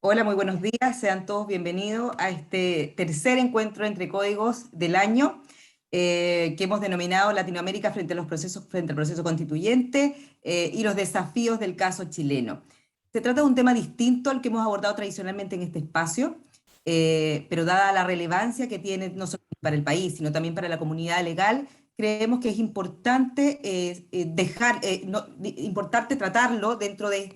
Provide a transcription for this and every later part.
Hola, muy buenos días. Sean todos bienvenidos a este tercer encuentro entre códigos del año que hemos denominado Latinoamérica frente a los procesos, frente al proceso constituyente y los desafíos del caso chileno. Se trata de un tema distinto al que hemos abordado tradicionalmente en este espacio, pero dada la relevancia que tiene no solo para el país, sino también para la comunidad legal, creemos que es importante importante tratarlo dentro de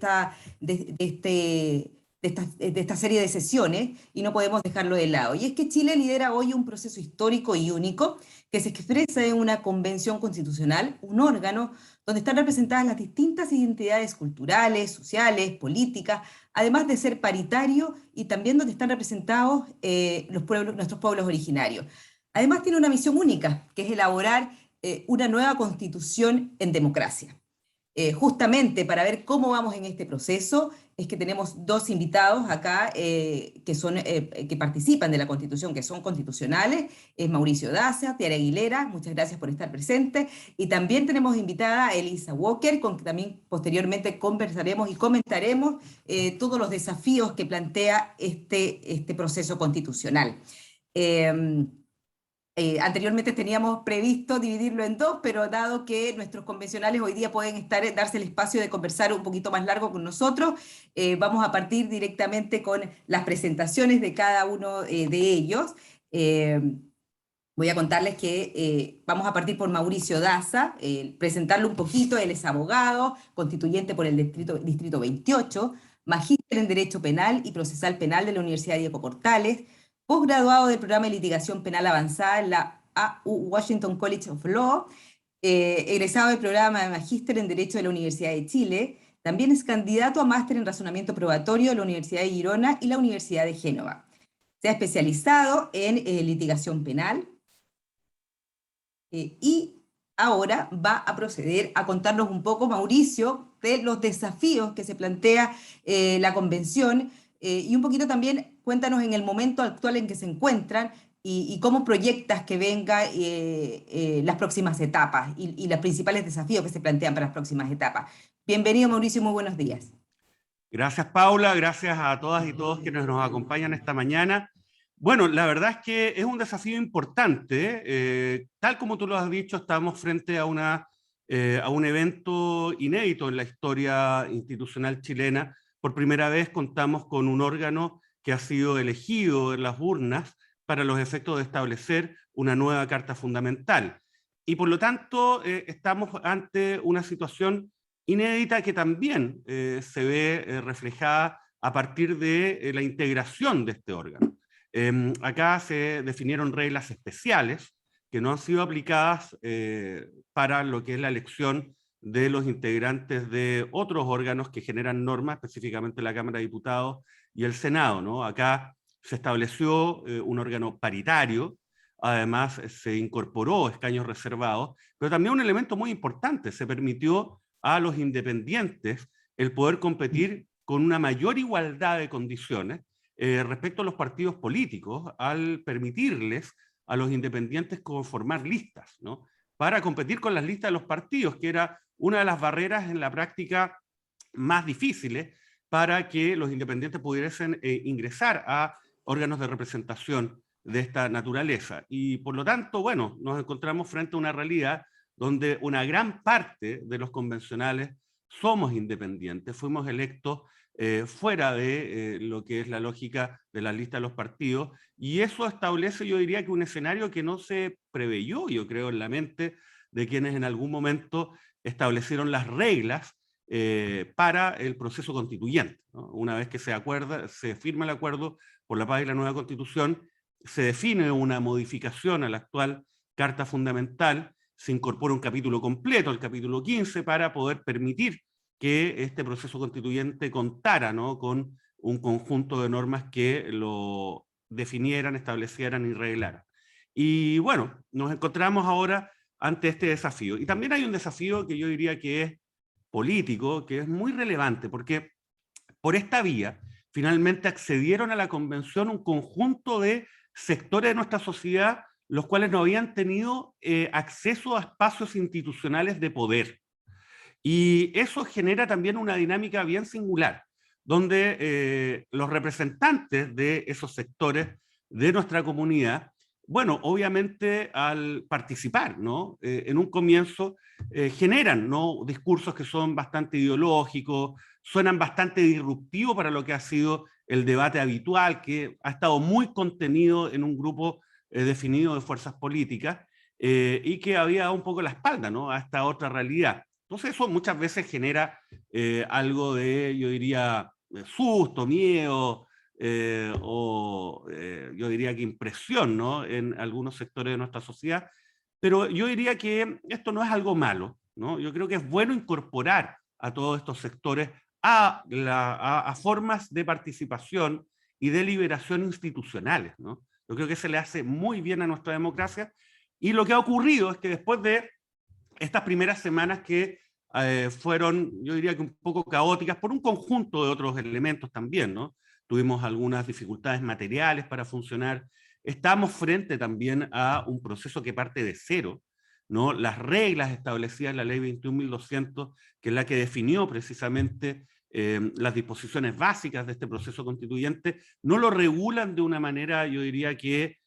esta serie de sesiones y no podemos dejarlo de lado. Y es que Chile lidera hoy un proceso histórico y único que se expresa en una convención constitucional, un órgano donde están representadas las distintas identidades culturales, sociales, políticas, además de ser paritario y también donde están representados nuestros pueblos originarios. Además tiene una misión única, que es elaborar una nueva constitución en democracia. Justamente para ver cómo vamos en este proceso, es que tenemos dos invitados acá que participan de la Constitución, que son constitucionales, es Mauricio Daza, Tiara Aguilera, muchas gracias por estar presentes, y también tenemos invitada a Elisa Walker, con que también posteriormente conversaremos y comentaremos todos los desafíos que plantea este proceso constitucional. Eh, Anteriormente teníamos previsto dividirlo en dos, pero dado que nuestros convencionales hoy día pueden darse el espacio de conversar un poquito más largo con nosotros, vamos a partir directamente con las presentaciones de cada uno de ellos. Eh, Voy a contarles que vamos a partir por Mauricio Daza, presentarlo un poquito. Él es abogado, constituyente por el Distrito 28, magíster en Derecho Penal y Procesal Penal de la Universidad Diego Portales, posgraduado del programa de litigación penal avanzada en la AU Washington College of Law, egresado del programa de magíster en Derecho de la Universidad de Chile. También es candidato a máster en razonamiento probatorio de la Universidad de Girona y la Universidad de Génova. Se ha especializado en litigación penal, y ahora va a proceder a contarnos un poco, Mauricio, de los desafíos que se plantea la convención y un poquito también cuéntanos en el momento actual en que se encuentran y cómo proyectas que vengan las próximas etapas y los principales desafíos que se plantean para las próximas etapas. Bienvenido, Mauricio, muy buenos días. Gracias, Paula, gracias a todas y todos quienes nos acompañan esta mañana. Bueno, la verdad es que es un desafío importante. Tal como tú lo has dicho, estamos frente a un evento inédito en la historia institucional chilena. Por primera vez contamos con un órgano que ha sido elegido en las urnas para los efectos de establecer una nueva Carta Fundamental. Y por lo tanto, estamos ante una situación inédita que también se ve reflejada a partir de la integración de este órgano. Acá se definieron reglas especiales que no han sido aplicadas para lo que es la elección de los integrantes de otros órganos que generan normas, específicamente la Cámara de Diputados y el Senado, ¿no? Acá se estableció un órgano paritario, además se incorporó escaños reservados, pero también un elemento muy importante, se permitió a los independientes el poder competir con una mayor igualdad de condiciones respecto a los partidos políticos, al permitirles a los independientes conformar listas, ¿no? Para competir con las listas de los partidos, que era una de las barreras en la práctica más difíciles para que los independientes pudiesen ingresar a órganos de representación de esta naturaleza. Y por lo tanto, bueno, nos encontramos frente a una realidad donde una gran parte de los convencionales somos independientes, fuimos electos fuera de lo que es la lógica de la lista de los partidos, y eso establece, yo diría, que un escenario que no se preveyó, yo creo, en la mente de quienes en algún momento establecieron las reglas para el proceso constituyente, ¿no? Una vez que se firma el acuerdo por la paz y la nueva constitución, se define una modificación a la actual Carta Fundamental, se incorpora un capítulo completo, el capítulo 15, para poder permitir que este proceso constituyente contara, ¿no?, con un conjunto de normas que lo definieran, establecieran y reglaran. Y bueno, nos encontramos ahora ante este desafío. Y también hay un desafío que yo diría que es político, que es muy relevante, porque por esta vía finalmente accedieron a la convención un conjunto de sectores de nuestra sociedad los cuales no habían tenido acceso a espacios institucionales de poder. Y eso genera también una dinámica bien singular, donde los representantes de esos sectores de nuestra comunidad, bueno, obviamente al participar, ¿no? En un comienzo generan, ¿no?, discursos que son bastante ideológicos, suenan bastante disruptivos para lo que ha sido el debate habitual, que ha estado muy contenido en un grupo definido de fuerzas políticas, y que había dado un poco la espalda, ¿no?, a esta otra realidad. Entonces eso muchas veces genera algo de, yo diría, susto, miedo, yo diría que impresión, ¿no?, en algunos sectores de nuestra sociedad. Pero yo diría que esto no es algo malo, ¿no? Yo creo que es bueno incorporar a todos estos sectores a formas de participación y de liberación institucionales, ¿no? Yo creo que se le hace muy bien a nuestra democracia, y lo que ha ocurrido es que después de estas primeras semanas que fueron, yo diría que un poco caóticas por un conjunto de otros elementos también, ¿no? Tuvimos algunas dificultades materiales para funcionar, estamos frente también a un proceso que parte de cero, ¿no? Las reglas establecidas en la ley 21.200, que es la que definió precisamente las disposiciones básicas de este proceso constituyente, no lo regulan de una manera, yo diría que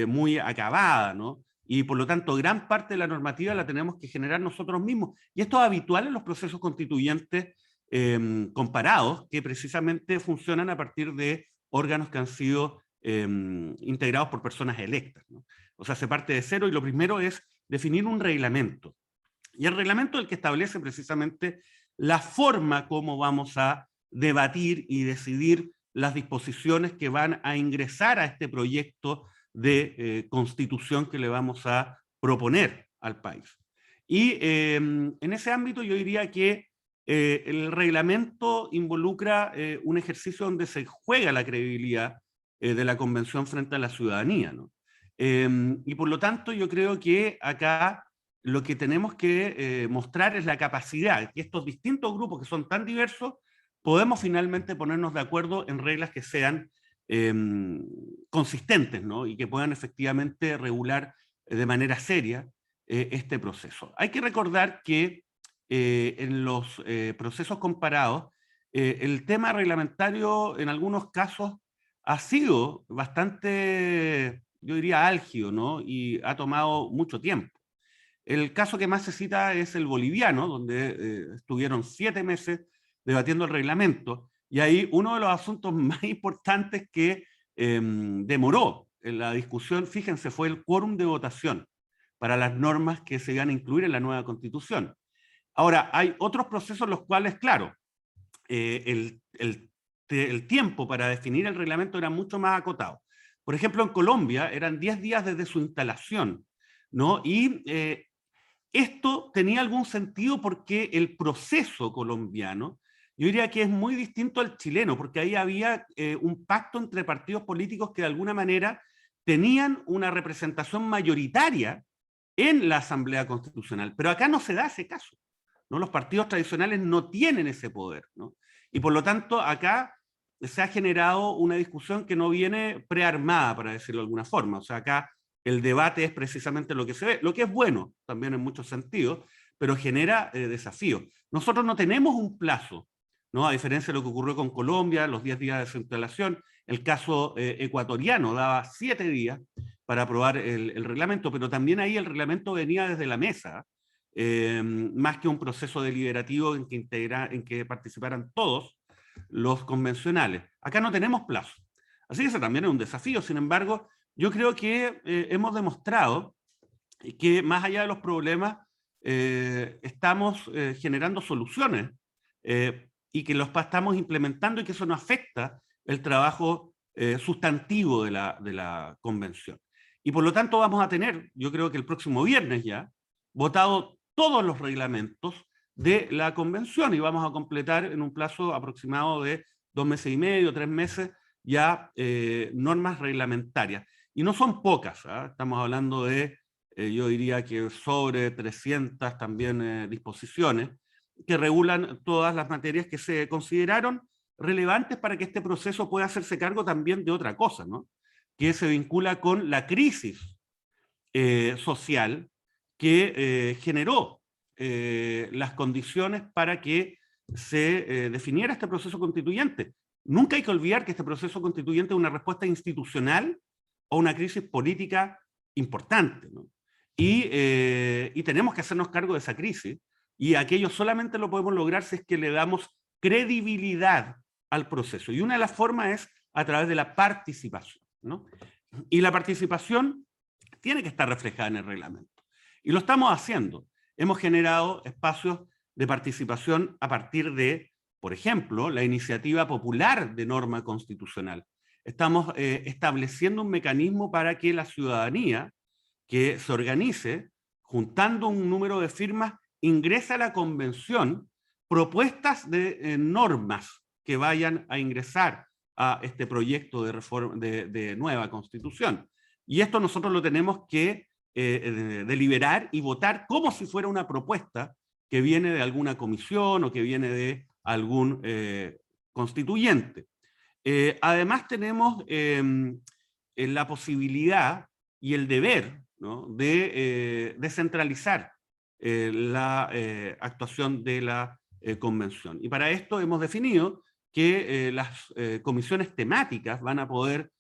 muy acabada, ¿no? Y por lo tanto gran parte de la normativa la tenemos que generar nosotros mismos. Y esto es habitual en los procesos constituyentes comparados, que precisamente funcionan a partir de órganos que han sido integrados por personas electas, ¿no? O sea, se parte de cero y lo primero es definir un reglamento. Y el reglamento es el que establece precisamente la forma como vamos a debatir y decidir las disposiciones que van a ingresar a este proyecto de constitución que le vamos a proponer al país. Y en ese ámbito yo diría que el reglamento involucra un ejercicio donde se juega la credibilidad de la convención frente a la ciudadanía, ¿no? Y por lo tanto yo creo que acá lo que tenemos que mostrar es la capacidad que estos distintos grupos que son tan diversos podemos finalmente ponernos de acuerdo en reglas que sean consistentes, ¿no?, y que puedan efectivamente regular de manera seria este proceso. Hay que recordar que en los procesos comparados, el tema reglamentario en algunos casos ha sido bastante, yo diría, álgido, ¿no?, y ha tomado mucho tiempo. El caso que más se cita es el boliviano, donde estuvieron 7 meses debatiendo el reglamento, y ahí uno de los asuntos más importantes que demoró en la discusión, fíjense, fue el quórum de votación para las normas que se iban a incluir en la nueva Constitución. Ahora, hay otros procesos en los cuales, claro, el tiempo para definir el reglamento era mucho más acotado. Por ejemplo, en Colombia eran 10 días desde su instalación, ¿no? Y esto tenía algún sentido porque el proceso colombiano, yo diría que es muy distinto al chileno, porque ahí había un pacto entre partidos políticos que de alguna manera tenían una representación mayoritaria en la Asamblea Constitucional, pero acá no se da ese caso, ¿no? Los partidos tradicionales no tienen ese poder, ¿no? Y por lo tanto acá se ha generado una discusión que no viene prearmada, para decirlo de alguna forma. O sea, acá el debate es precisamente lo que se ve, lo que es bueno también en muchos sentidos, pero genera desafíos. Nosotros no tenemos un plazo, ¿no? A diferencia de lo que ocurrió con Colombia, los 10 días de su instalación, el caso ecuatoriano daba 7 días para aprobar el reglamento, pero también ahí el reglamento venía desde la mesa, más que un proceso deliberativo en que participaran todos los convencionales. Acá no tenemos plazo. Así que ese también es un desafío. Sin embargo, yo creo que hemos demostrado que más allá de los problemas, estamos generando soluciones y que los estamos implementando y que eso no afecta el trabajo sustantivo de la convención. Y por lo tanto vamos a tener, yo creo que el próximo viernes ya, votado todos los reglamentos de la convención y vamos a completar en un plazo aproximado de 2 meses y medio, 3 meses, ya normas reglamentarias. Y no son pocas, ¿eh? Estamos hablando de, yo diría que sobre 300 también disposiciones que regulan todas las materias que se consideraron relevantes para que este proceso pueda hacerse cargo también de otra cosa, ¿no?, que se vincula con la crisis social que generó las condiciones para que se definiera este proceso constituyente. Nunca hay que olvidar que este proceso constituyente es una respuesta institucional a una crisis política importante, ¿no? Y tenemos que hacernos cargo de esa crisis, y aquello solamente lo podemos lograr si es que le damos credibilidad al proceso. Y una de las formas es a través de la participación, ¿no? Y la participación tiene que estar reflejada en el reglamento. Y lo estamos haciendo. Hemos generado espacios de participación a partir de, por ejemplo, la iniciativa popular de norma constitucional. Estamos estableciendo un mecanismo para que la ciudadanía que se organice, juntando un número de firmas, ingrese a la convención propuestas de normas que vayan a ingresar a este proyecto de reforma de nueva constitución. Y esto nosotros lo tenemos que deliberar y votar como si fuera una propuesta que viene de alguna comisión o que viene de algún constituyente. Además tenemos la posibilidad y el deber, ¿no?, de descentralizar la actuación de la convención. Y para esto hemos definido que las comisiones temáticas van a poder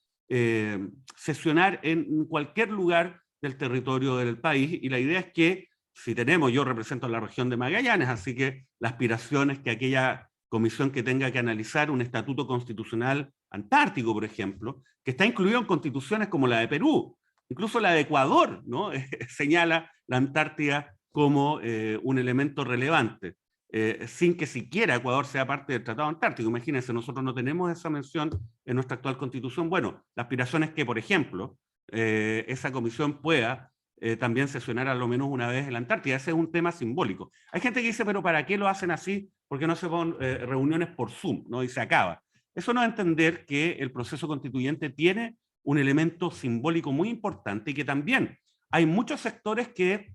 sesionar en cualquier lugar del territorio del país, y la idea es que si tenemos, yo represento la región de Magallanes, así que la aspiración es que aquella comisión que tenga que analizar un estatuto constitucional antártico, por ejemplo, que está incluido en constituciones como la de Perú, incluso la de Ecuador, ¿no? Señala la Antártida como un elemento relevante, sin que siquiera Ecuador sea parte del Tratado Antártico. Imagínense, nosotros no tenemos esa mención en nuestra actual constitución. Bueno, la aspiración es que, por ejemplo, esa comisión pueda también sesionar a lo menos una vez en la Antártida. Ese es un tema simbólico. Hay gente que dice, pero ¿para qué lo hacen así? ¿Por qué no se ponen reuniones por Zoom, ¿no? Y se acaba. Eso no es entender que el proceso constituyente tiene un elemento simbólico muy importante, y que también hay muchos sectores que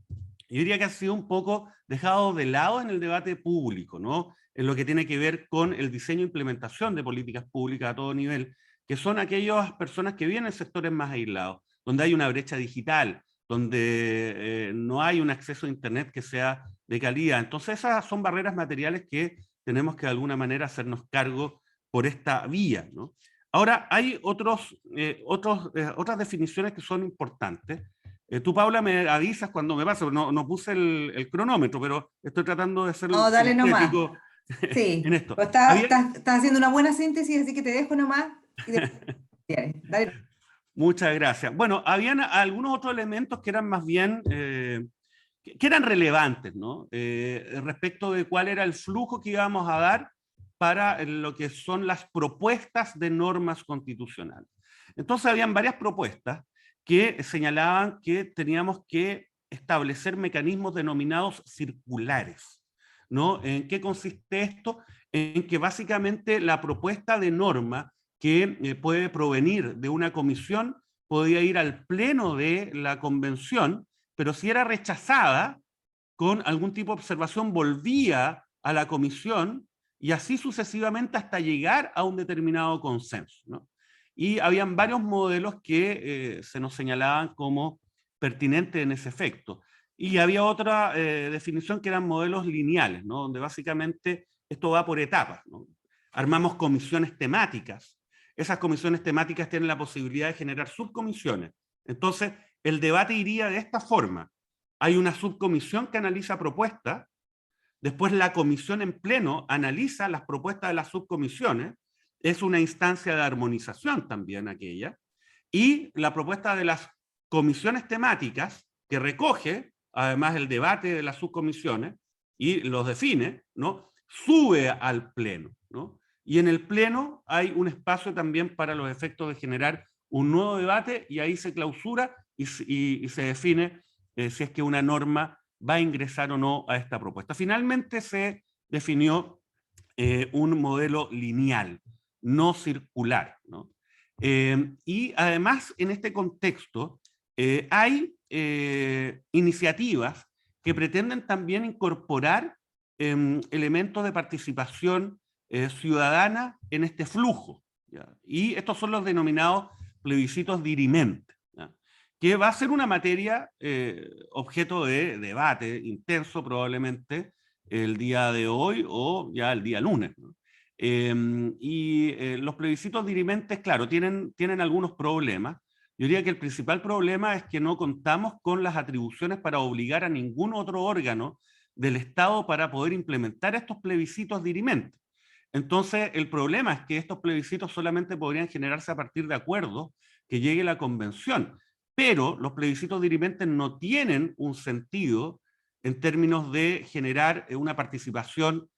yo diría que han sido un poco dejados de lado en el debate público, ¿no? En lo que tiene que ver con el diseño e implementación de políticas públicas a todo nivel, que son aquellas personas que viven en sectores más aislados, donde hay una brecha digital, donde no hay un acceso a Internet que sea de calidad. Entonces esas son barreras materiales que tenemos que de alguna manera hacernos cargo por esta vía, ¿no? Ahora, hay otras definiciones que son importantes. Tú, Paula, me avisas cuando me pasa, no puse el cronómetro, pero estoy tratando de ser No, dale nomás. sintético en Sí, esto. pues estás haciendo una buena síntesis, así que te dejo nomás. Y dale. Muchas gracias. Bueno, habían algunos otros elementos que eran más bien, que eran relevantes, ¿no? Respecto de cuál era el flujo que íbamos a dar para lo que son las propuestas de normas constitucionales. Entonces habían varias propuestas que señalaban que teníamos que establecer mecanismos denominados circulares, ¿no? ¿En qué consiste esto? En que básicamente la propuesta de norma que puede provenir de una comisión podía ir al pleno de la convención, pero si era rechazada con algún tipo de observación volvía a la comisión, y así sucesivamente hasta llegar a un determinado consenso, ¿no? Y habían varios modelos que se nos señalaban como pertinentes en ese efecto. Y había otra definición que eran modelos lineales, ¿no? Donde básicamente esto va por etapas, ¿no? Armamos comisiones temáticas. Esas comisiones temáticas tienen la posibilidad de generar subcomisiones. Entonces, el debate iría de esta forma. Hay una subcomisión que analiza propuestas, después la comisión en pleno analiza las propuestas de las subcomisiones, es una instancia de armonización también aquella, y la propuesta de las comisiones temáticas, que recoge además el debate de las subcomisiones y los define, ¿no?, sube al pleno, ¿no? Y en el pleno hay un espacio también para los efectos de generar un nuevo debate, y ahí se clausura y se define si es que una norma va a ingresar o no a esta propuesta. Finalmente se definió un modelo lineal, no circular, ¿no? Y además, en este contexto, hay iniciativas que pretenden también incorporar elementos de participación ciudadana en este flujo, ¿ya? Y estos son los denominados plebiscitos dirimentes, ¿ya? que va a ser una materia objeto de debate intenso probablemente el día de hoy o ya el día lunes, ¿no? Los plebiscitos dirimentes, claro, tienen algunos problemas. Yo diría que el principal problema es que no contamos con las atribuciones para obligar a ningún otro órgano del Estado para poder implementar estos plebiscitos dirimentes. Entonces, el problema es que estos plebiscitos solamente podrían generarse a partir de acuerdos que llegue la convención, pero los plebiscitos dirimentes no tienen un sentido en términos de generar una participación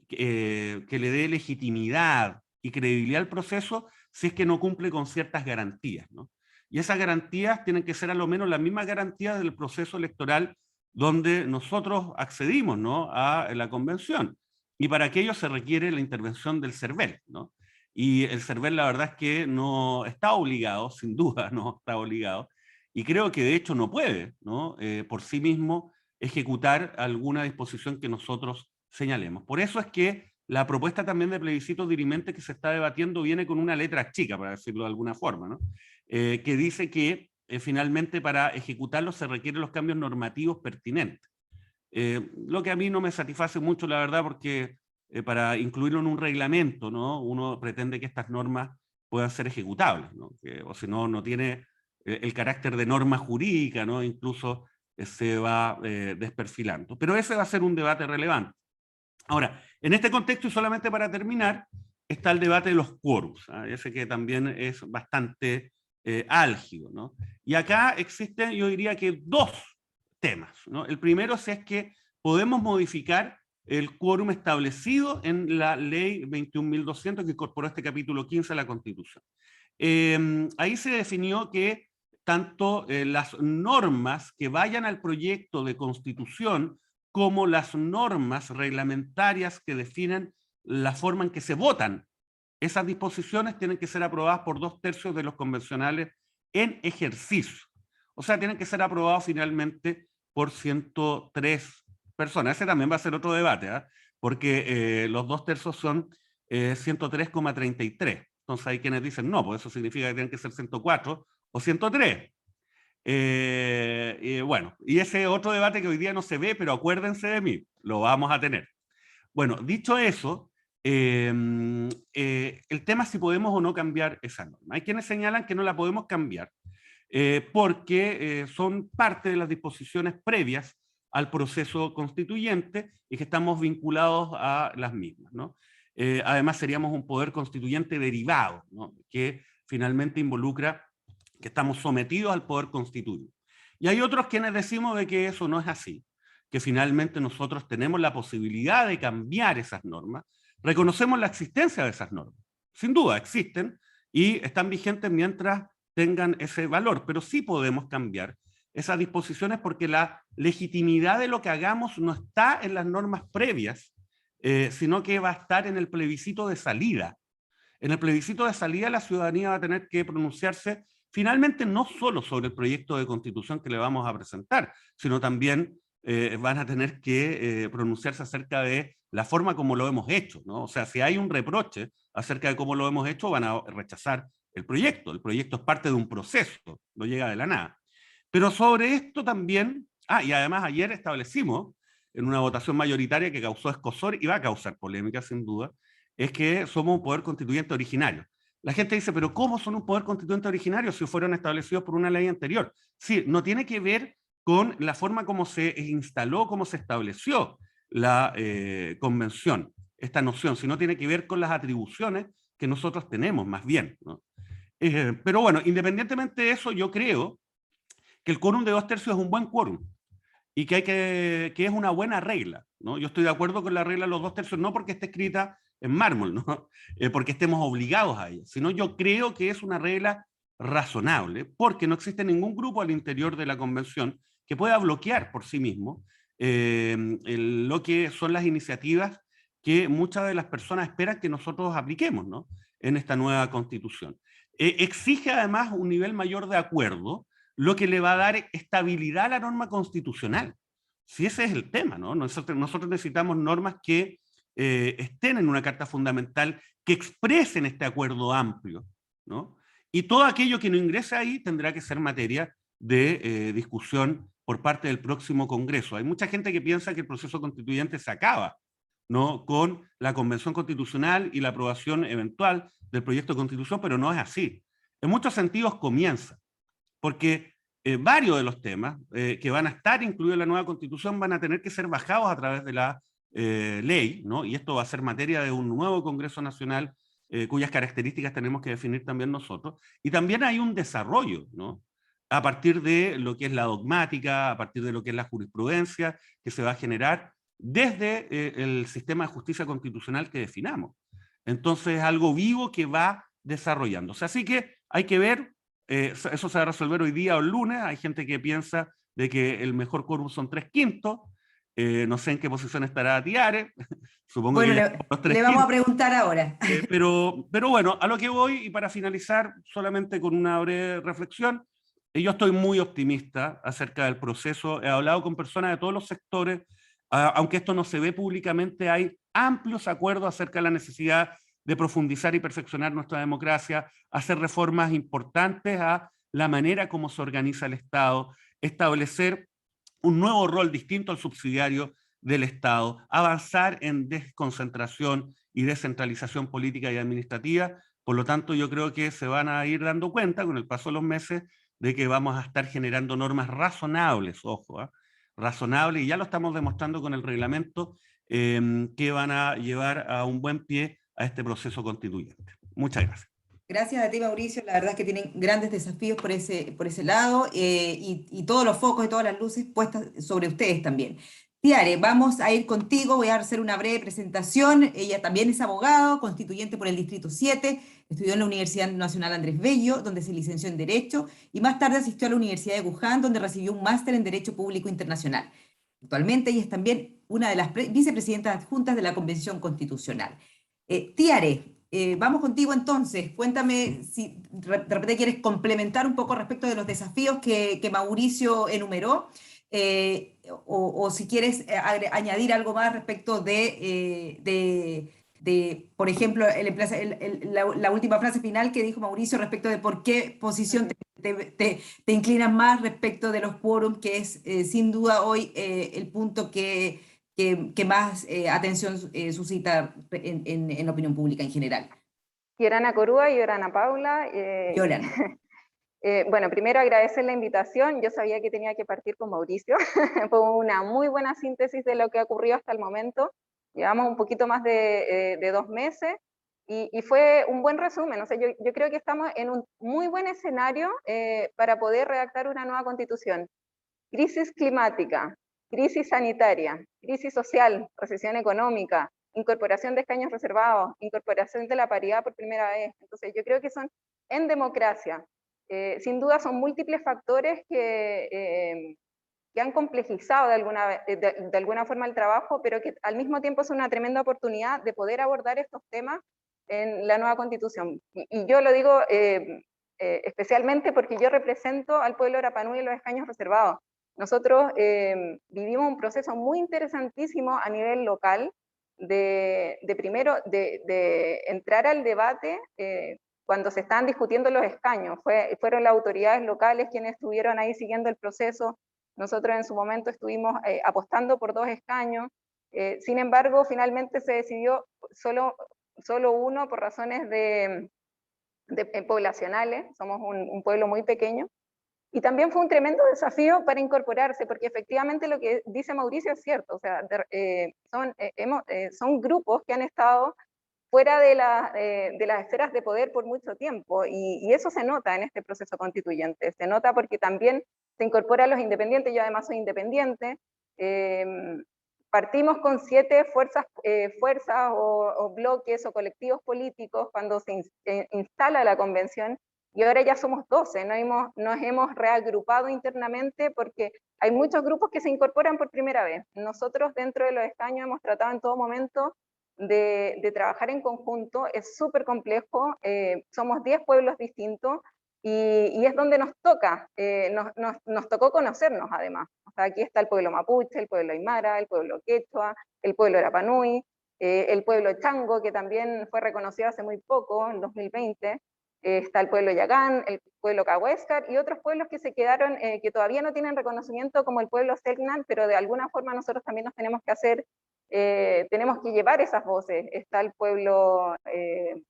que le dé legitimidad y credibilidad al proceso si es que no cumple con ciertas garantías, ¿no? Y esas garantías tienen que ser a lo menos las mismas garantías del proceso electoral donde nosotros accedimos, ¿no?, a la convención. Y para aquello se requiere la intervención del CERVEL, ¿no? Y el CERVEL la verdad es que no está obligado, sin duda no está obligado, y creo que de hecho no puede, ¿no?, por sí mismo ejecutar alguna disposición que nosotros señalemos. Por eso es que la propuesta también de plebiscito dirimente que se está debatiendo viene con una letra chica, para decirlo de alguna forma, ¿no?, que dice que finalmente para ejecutarlo se requieren los cambios normativos pertinentes. Lo que a mí no me satisface mucho, la verdad, porque para incluirlo en un reglamento, ¿no?, uno pretende que estas normas puedan ser ejecutables, ¿no?, o si no, no tiene el carácter de norma jurídica, ¿no?, incluso se va desperfilando. Pero ese va a ser un debate relevante. Ahora, en este contexto, y solamente para terminar, está el debate de los quórums, ¿eh? Ese que también es bastante álgido, ¿no? Y acá existen, yo diría que dos temas, ¿no? El primero es que podemos modificar el quórum establecido en la ley 21.200 que incorporó este capítulo 15 a la Constitución. Ahí se definió que tanto las normas que vayan al proyecto de constitución como las normas reglamentarias que definen la forma en que se votan esas disposiciones tienen que ser aprobadas por 2/3 de los convencionales en ejercicio. O sea, tienen que ser aprobados finalmente por 103 personas. Ese también va a ser otro debate, ¿eh?, porque los 2/3 son 103,33. Entonces hay quienes dicen, no, pues eso significa que tienen que ser 104 o 103. Bueno, y ese otro debate que hoy día no se ve, pero acuérdense de mí, lo vamos a tener. Bueno, dicho eso, el tema es si podemos o no cambiar esa norma. Hay quienes señalan que no la podemos cambiar porque son parte de las disposiciones previas al proceso constituyente y que estamos vinculados a las mismas, ¿no? Además seríamos un poder constituyente derivado, ¿no?, que finalmente involucra que estamos sometidos al poder constituido. Y hay otros quienes decimos de que eso no es así, que finalmente nosotros tenemos la posibilidad de cambiar esas normas, reconocemos la existencia de esas normas. Sin duda existen y están vigentes mientras tengan ese valor, pero sí podemos cambiar esas disposiciones porque la legitimidad de lo que hagamos no está en las normas previas, sino que va a estar en el plebiscito de salida. En el plebiscito de salida la ciudadanía va a tener que pronunciarse finalmente no solo sobre el proyecto de constitución que le vamos a presentar, sino también van a tener que pronunciarse acerca de la forma como lo hemos hecho, ¿no? O sea, si hay un reproche acerca de cómo lo hemos hecho, van a rechazar el proyecto. El proyecto es parte de un proceso, no llega de la nada. Pero sobre esto también, y además ayer establecimos en una votación mayoritaria que causó escozor y va a causar polémica sin duda, es que somos un poder constituyente originario. La gente dice, pero ¿cómo son un poder constituyente originario si fueron establecidos por una ley anterior? Sí, no tiene que ver con la forma como se instaló, cómo se estableció la convención, esta noción, sino tiene que ver con las atribuciones que nosotros tenemos, más bien, ¿no? Pero bueno, independientemente de eso, yo creo que el quórum de 2/3 es un buen quórum y que es una buena regla, ¿no? Yo estoy de acuerdo con la regla de los 2/3, no porque esté escrita en mármol, ¿no? Porque estemos obligados a ella, sino yo creo que es una regla razonable, porque no existe ningún grupo al interior de la convención que pueda bloquear por sí mismo lo que son las iniciativas que muchas de las personas esperan que nosotros apliquemos, ¿no?, en esta nueva constitución. Exige además un nivel mayor de acuerdo, lo que le va a dar estabilidad a la norma constitucional. Si ese es el tema, ¿no? Nosotros necesitamos normas que estén en una carta fundamental, que expresen este acuerdo amplio, ¿no? Y todo aquello que no ingrese ahí tendrá que ser materia de discusión por parte del próximo Congreso. Hay mucha gente que piensa que el proceso constituyente se acaba, ¿no?, con la Convención Constitucional y la aprobación eventual del proyecto de Constitución, pero no es así. En muchos sentidos comienza, porque varios de los temas que van a estar incluidos en la nueva Constitución van a tener que ser bajados a través de la ley, ¿no? Y esto va a ser materia de un nuevo Congreso Nacional cuyas características tenemos que definir también nosotros. Y también hay un desarrollo, ¿no?, a partir de lo que es la dogmática, a partir de lo que es la jurisprudencia que se va a generar desde el sistema de justicia constitucional que definamos. Entonces es algo vivo que va desarrollándose. Así que hay que ver, eso se va a resolver hoy día o el lunes. Hay gente que piensa de que el mejor quórum son 3/5. No sé en qué posición estará Tiare, supongo que Bueno, ya los le vamos a 3/5. preguntar ahora. Pero bueno, a lo que voy, y para finalizar solamente con una breve reflexión, yo estoy muy optimista acerca del proceso. He hablado con personas de todos los sectores, aunque esto no se ve públicamente, hay amplios acuerdos acerca de la necesidad de profundizar y perfeccionar nuestra democracia, hacer reformas importantes a la manera como se organiza el Estado, establecer un nuevo rol distinto al subsidiario del Estado, avanzar en desconcentración y descentralización política y administrativa. Por lo tanto, yo creo que se van a ir dando cuenta con el paso de los meses de que vamos a estar generando normas razonables, ojo, razonables, y ya lo estamos demostrando con el reglamento, que van a llevar a un buen pie a este proceso constituyente. Muchas gracias. Gracias a ti, Mauricio. La verdad es que tienen grandes desafíos por ese lado y todos los focos y todas las luces puestas sobre ustedes también. Tiare, vamos a ir contigo. Voy a hacer una breve presentación. Ella también es abogado, constituyente por el Distrito 7. Estudió en la Universidad Nacional Andrés Bello, donde se licenció en Derecho, y más tarde asistió a la Universidad de Wuhan, donde recibió un máster en Derecho Público Internacional. Actualmente ella es también una de las vicepresidentas adjuntas de la Convención Constitucional. Tiare, vamos contigo entonces. Cuéntame si de repente quieres complementar un poco respecto de los desafíos que Mauricio enumeró, o si quieres añadir algo más respecto por ejemplo, la última frase final que dijo Mauricio respecto de por qué posición te inclinas más respecto de los quórums, que es sin duda hoy el punto que más atención suscita en la opinión pública en general. Yorana Corúa y Yorana Paula. Yorana. Bueno, primero agradecer la invitación. Yo sabía que tenía que partir con Mauricio. Fue una muy buena síntesis de lo que ha ocurrido hasta el momento. Llevamos un poquito más de 2 meses y fue un buen resumen. O sea, yo creo que estamos en un muy buen escenario para poder redactar una nueva constitución. Crisis climática, crisis sanitaria, crisis social, recesión económica, incorporación de escaños reservados, incorporación de la paridad por primera vez. Entonces yo creo que son en democracia. Sin duda son múltiples factores que han complejizado de alguna forma el trabajo, pero que al mismo tiempo es una tremenda oportunidad de poder abordar estos temas en la nueva Constitución. Y yo lo digo especialmente porque yo represento al pueblo Rapanui en los escaños reservados. Nosotros vivimos un proceso muy interesantísimo a nivel local primero de entrar al debate cuando se estaban discutiendo los escaños. Fueron las autoridades locales quienes estuvieron ahí siguiendo el proceso. Nosotros en su momento estuvimos apostando por 2 escaños. Sin embargo, finalmente se decidió solo uno por razones poblacionales. Somos un pueblo muy pequeño. Y también fue un tremendo desafío para incorporarse, porque efectivamente lo que dice Mauricio es cierto. O sea, son grupos que han estado fuera de las esferas de poder por mucho tiempo, y eso se nota en este proceso constituyente. Se nota porque también se incorporan los independientes. Yo además soy independiente. Partimos con 7 fuerzas o bloques o colectivos políticos cuando se instala la convención, y ahora ya somos 12, nos hemos reagrupado internamente porque hay muchos grupos que se incorporan por primera vez. Nosotros dentro de los escaños hemos tratado en todo momento de trabajar en conjunto. Es súper complejo, somos 10 pueblos distintos, y es donde nos toca, nos tocó conocernos además. O sea, aquí está el pueblo mapuche, el pueblo aymara, el pueblo quechua, el pueblo Rapanui, el pueblo chango, que también fue reconocido hace muy poco, en 2020, está el pueblo Yagán, el pueblo Cahuéscar y otros pueblos que se quedaron, que todavía no tienen reconocimiento como el pueblo Selknam, pero de alguna forma nosotros también nos tenemos que hacer, tenemos que llevar esas voces. Está el pueblo,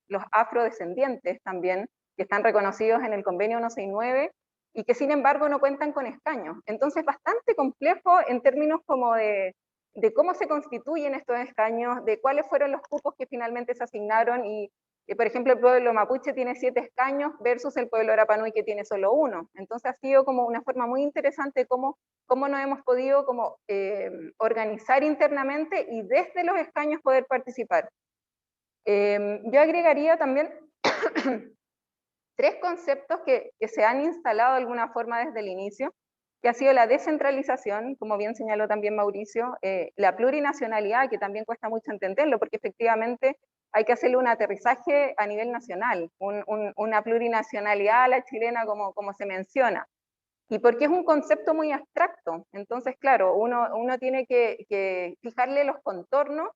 los afrodescendientes también, que están reconocidos en el convenio 169 y que sin embargo no cuentan con escaños. Entonces bastante complejo en términos como de cómo se constituyen estos escaños, de cuáles fueron los cupos que finalmente se asignaron y por ejemplo, el pueblo mapuche tiene 7 escaños versus el pueblo Rapanui que tiene solo 1. Entonces ha sido como una forma muy interesante cómo nos hemos podido como, organizar internamente y desde los escaños poder participar. Yo agregaría también 3 conceptos que se han instalado de alguna forma desde el inicio, que ha sido la descentralización, como bien señaló también Mauricio, la plurinacionalidad, que también cuesta mucho entenderlo, porque efectivamente hay que hacerle un aterrizaje a nivel nacional, una plurinacionalidad a la chilena como se menciona, y porque es un concepto muy abstracto, entonces claro, uno tiene que fijarle los contornos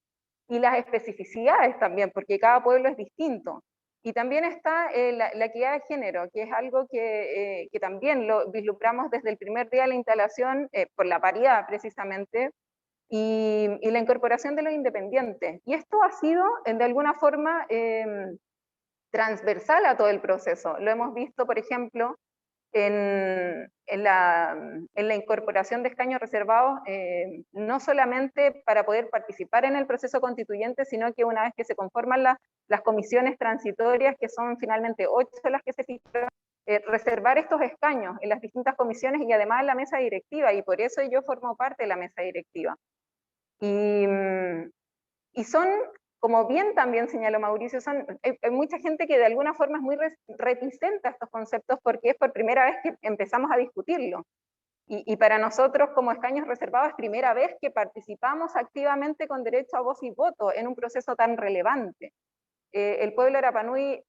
y las especificidades también, porque cada pueblo es distinto. Y también está la equidad de género, que es algo que también lo vislumbramos desde el primer día de la instalación, por la paridad precisamente, y la incorporación de los independientes. Y esto ha sido, de alguna forma, transversal a todo el proceso. Lo hemos visto, por ejemplo, en la incorporación de escaños reservados, no solamente para poder participar en el proceso constituyente, sino que una vez que se conforman las comisiones transitorias, que son finalmente 8 las que se figuran, reservar estos escaños en las distintas comisiones y además en la mesa directiva, y por eso yo formo parte de la mesa directiva. Y son, como bien también señaló Mauricio, hay mucha gente que de alguna forma es muy reticente a estos conceptos porque es por primera vez que empezamos a discutirlo. Y para nosotros como escaños reservados es primera vez que participamos activamente con derecho a voz y voto en un proceso tan relevante. El pueblo de Rapanui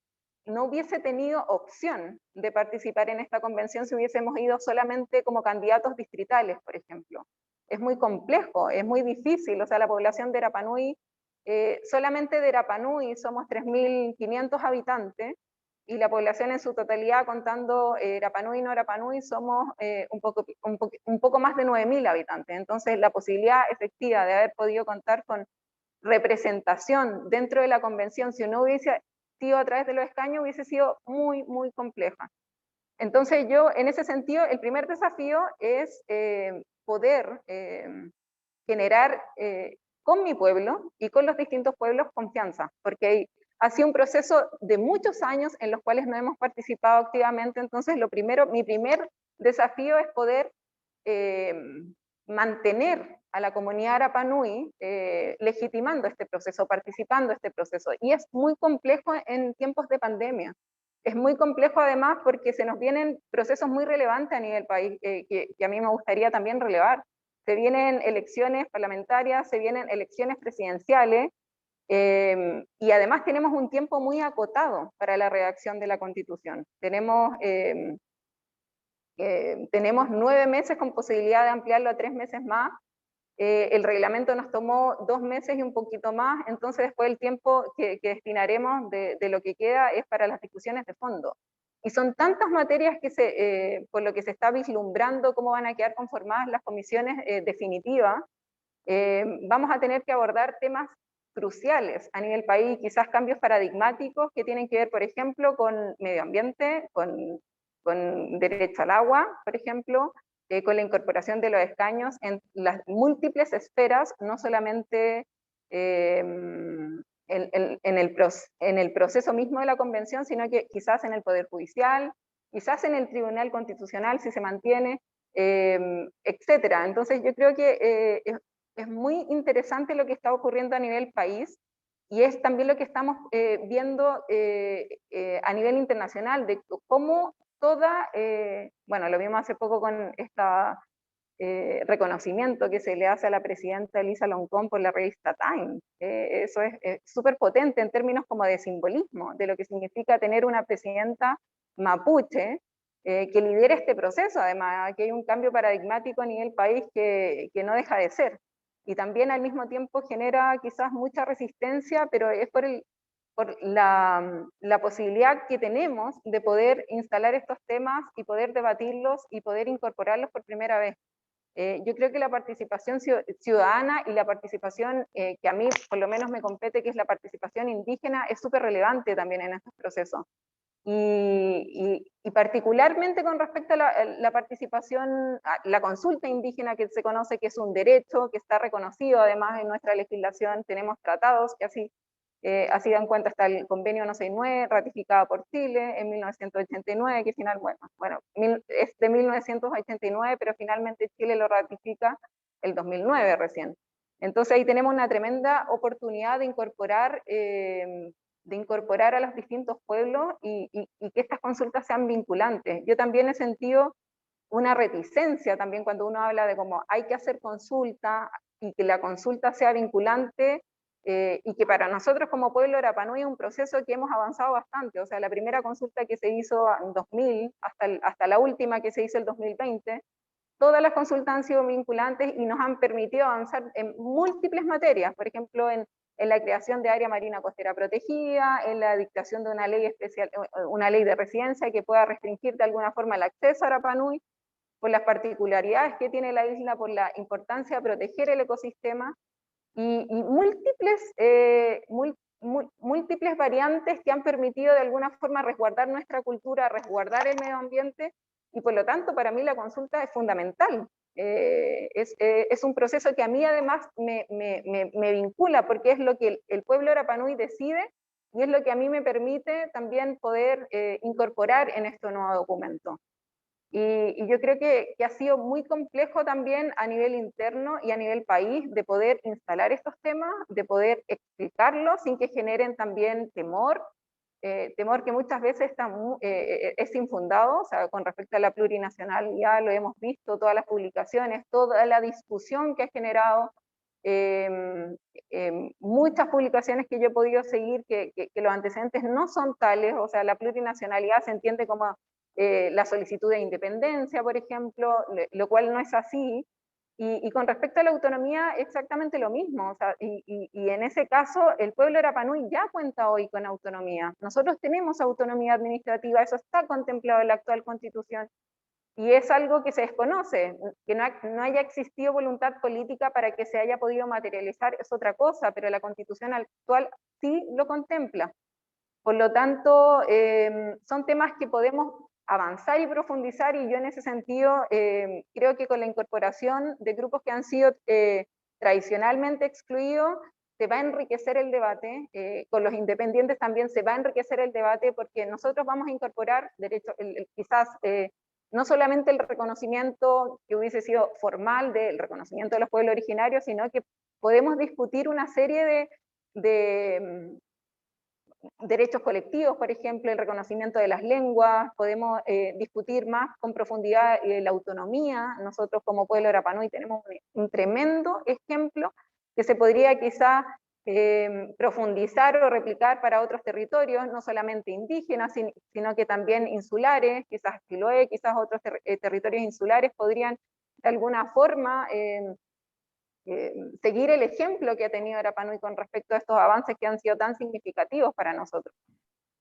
no hubiese tenido opción de participar en esta convención si hubiésemos ido solamente como candidatos distritales, por ejemplo. Es muy complejo, es muy difícil, o sea, la población de Rapanui, solamente de Rapanui somos 3.500 habitantes, y la población en su totalidad, contando Rapanui y no Rapanui, somos un poco más de 9.000 habitantes. Entonces, la posibilidad efectiva de haber podido contar con representación dentro de la convención, si no hubiese sido a través de los escaños, hubiese sido muy, muy compleja. Entonces yo, en ese sentido, el primer desafío es poder generar con mi pueblo y con los distintos pueblos confianza, porque ha sido un proceso de muchos años en los cuales no hemos participado activamente. Entonces mi primer desafío es poder mantener a la comunidad Rapanui legitimando este proceso, participando en este proceso. Y es muy complejo en tiempos de pandemia. Es muy complejo además porque se nos vienen procesos muy relevantes a nivel país que a mí me gustaría también relevar. Se vienen elecciones parlamentarias, se vienen elecciones presidenciales, y además tenemos un tiempo muy acotado para la redacción de la Constitución. Tenemos 9 meses con posibilidad de ampliarlo a 3 meses más. El reglamento nos tomó 2 meses y un poquito más, entonces después el tiempo que destinaremos de lo que queda es para las discusiones de fondo. Y son tantas materias que por lo que se está vislumbrando cómo van a quedar conformadas las comisiones definitivas. Vamos a tener que abordar temas cruciales a nivel país, quizás cambios paradigmáticos que tienen que ver, por ejemplo, con medio ambiente, con derecho al agua, por ejemplo, con la incorporación de los escaños en las múltiples esferas, no solamente en el proceso mismo de la convención, sino que quizás en el Poder Judicial, quizás en el Tribunal Constitucional si se mantiene, etcétera. Entonces yo creo que es muy interesante lo que está ocurriendo a nivel país, y es también lo que estamos viendo a nivel internacional, de cómo bueno, lo vimos hace poco con reconocimiento que se le hace a la presidenta Elisa Loncón por la revista Time. Eso es súper potente en términos como de simbolismo, de lo que significa tener una presidenta mapuche que lidera este proceso. Además, aquí hay un cambio paradigmático a nivel país que no deja de ser. Y también al mismo tiempo genera quizás mucha resistencia, pero es por por la posibilidad que tenemos de poder instalar estos temas y poder debatirlos y poder incorporarlos por primera vez. Yo creo que la participación ciudadana y la participación que a mí por lo menos me compete, que es la participación indígena, es súper relevante también en estos procesos. Y particularmente con respecto a la participación, a la consulta indígena, que se conoce que es un derecho, que está reconocido además en nuestra legislación, tenemos tratados que así dan cuenta, está el convenio 169, ratificado por Chile en 1989, que es de 1989, pero finalmente Chile lo ratifica el 2009 recién. Entonces ahí tenemos una tremenda oportunidad de incorporar a los distintos pueblos y que estas consultas sean vinculantes. Yo también he sentido una reticencia también cuando uno habla de cómo hay que hacer consulta y que la consulta sea vinculante, y que para nosotros como pueblo de Rapa Nui es un proceso que hemos avanzado bastante. O sea, la primera consulta que se hizo en 2000 hasta la última que se hizo el 2020, todas las consultas han sido vinculantes y nos han permitido avanzar en múltiples materias, por ejemplo, en la creación de área marina costera protegida, en la dictación de una ley especial, una ley de residencia que pueda restringir de alguna forma el acceso a Rapa Nui, por las particularidades que tiene la isla, por la importancia de proteger el ecosistema, y múltiples variantes que han permitido de alguna forma resguardar nuestra cultura, resguardar el medio ambiente, y por lo tanto para mí la consulta es fundamental. Es un proceso que a mí además me vincula, porque es lo que el pueblo de Rapa Nui decide, y es lo que a mí me permite también poder incorporar en este nuevo documento. Y yo creo que ha sido muy complejo también a nivel interno y a nivel país de poder instalar estos temas, de poder explicarlos sin que generen también temor, temor que muchas veces es infundado. O sea, con respecto a la plurinacionalidad lo hemos visto, todas las publicaciones, toda la discusión que ha generado, muchas publicaciones que yo he podido seguir, que los antecedentes no son tales. O sea, la plurinacionalidad se entiende como la solicitud de independencia, por ejemplo, lo cual no es así. Y con respecto a la autonomía, exactamente lo mismo. O sea, y en ese caso, el pueblo de Rapa Nui ya cuenta hoy con autonomía. Nosotros tenemos autonomía administrativa, eso está contemplado en la actual Constitución. Y es algo que se desconoce, que no haya existido voluntad política para que se haya podido materializar, es otra cosa, pero la Constitución actual sí lo contempla. Por lo tanto, son temas que podemos avanzar y profundizar, y yo en ese sentido creo que con la incorporación de grupos que han sido tradicionalmente excluidos, se va a enriquecer el debate, con los independientes también se va a enriquecer el debate, porque nosotros vamos a incorporar derechos, quizás no solamente el reconocimiento que hubiese sido formal del reconocimiento de los pueblos originarios, sino que podemos discutir una serie de derechos colectivos, por ejemplo, el reconocimiento de las lenguas. Podemos discutir más con profundidad la autonomía. Nosotros como pueblo de Rapa Nui tenemos un tremendo ejemplo que se podría quizá profundizar o replicar para otros territorios, no solamente indígenas, sino que también insulares, quizás Chiloé, quizás otros territorios insulares podrían de alguna forma seguir el ejemplo que ha tenido Rapa Nui con respecto a estos avances que han sido tan significativos para nosotros.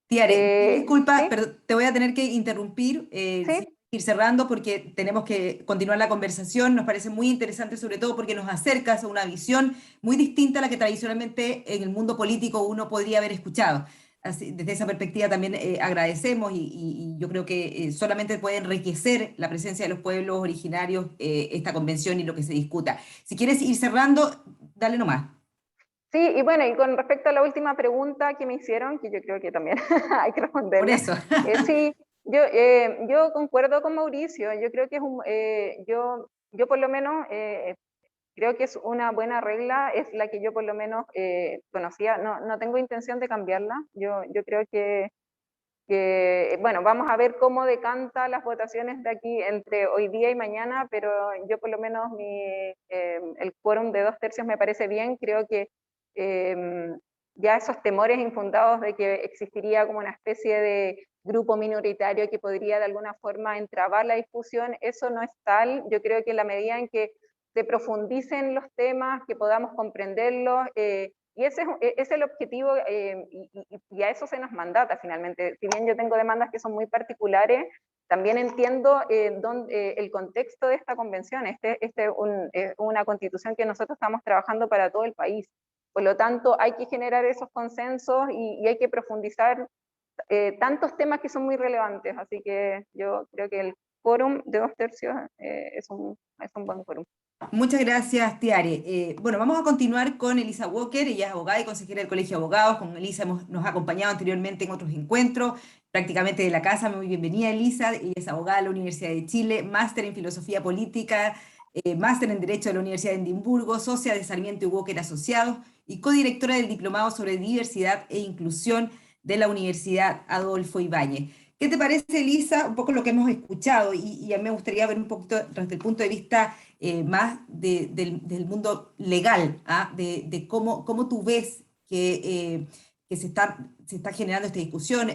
Tiare, disculpa, ¿Sí? pero te voy a tener que interrumpir, ¿Sí? ir cerrando porque tenemos que continuar la conversación. Nos parece muy interesante, sobre todo porque nos acercas a una visión muy distinta a la que tradicionalmente en el mundo político uno podría haber escuchado. Así, desde esa perspectiva también agradecemos y yo creo que solamente puede enriquecer la presencia de los pueblos originarios esta convención y lo que se discuta. Si quieres ir cerrando, dale nomás. Sí, y bueno, y con respecto a la última pregunta que me hicieron, que yo creo que también hay que Por responderla. eso. Sí, yo concuerdo con Mauricio. Yo creo que yo por lo menos creo que es una buena regla, es la que yo por lo menos conocía. No tengo intención de cambiarla. Yo creo bueno, vamos a ver cómo decanta las votaciones de aquí entre hoy día y mañana, pero yo por lo menos el quórum de 2/3 me parece bien. Creo que ya esos temores infundados de que existiría como una especie de grupo minoritario que podría de alguna forma entrabar la discusión, eso no es tal. Yo creo que en la medida en que se profundicen los temas, que podamos comprenderlos, Y ese es el objetivo, y a eso se nos mandata finalmente. Si bien yo tengo demandas que son muy particulares, también entiendo el contexto de esta convención. Una constitución que nosotros estamos trabajando para todo el país. Por lo tanto, hay que generar esos consensos y hay que profundizar tantos temas que son muy relevantes. Así que yo creo que el quórum de 2/3 es un buen quórum. Muchas gracias, Tiare. Bueno, vamos a continuar con Elisa Walker. Ella es abogada y consejera del Colegio de Abogados. Con Elisa nos ha acompañado anteriormente en otros encuentros, prácticamente de la casa. Muy bienvenida, Elisa. Ella es abogada de la Universidad de Chile, máster en Filosofía Política, máster en Derecho de la Universidad de Edimburgo, socia de Sarmiento y Walker Asociados y codirectora del Diplomado sobre Diversidad e Inclusión de la Universidad Adolfo Ibáñez. ¿Qué te parece, Elisa? Un poco lo que hemos escuchado y a mí me gustaría ver un poquito desde el punto de vista más del mundo legal, ¿ah? De cómo tú ves que se está generando esta discusión,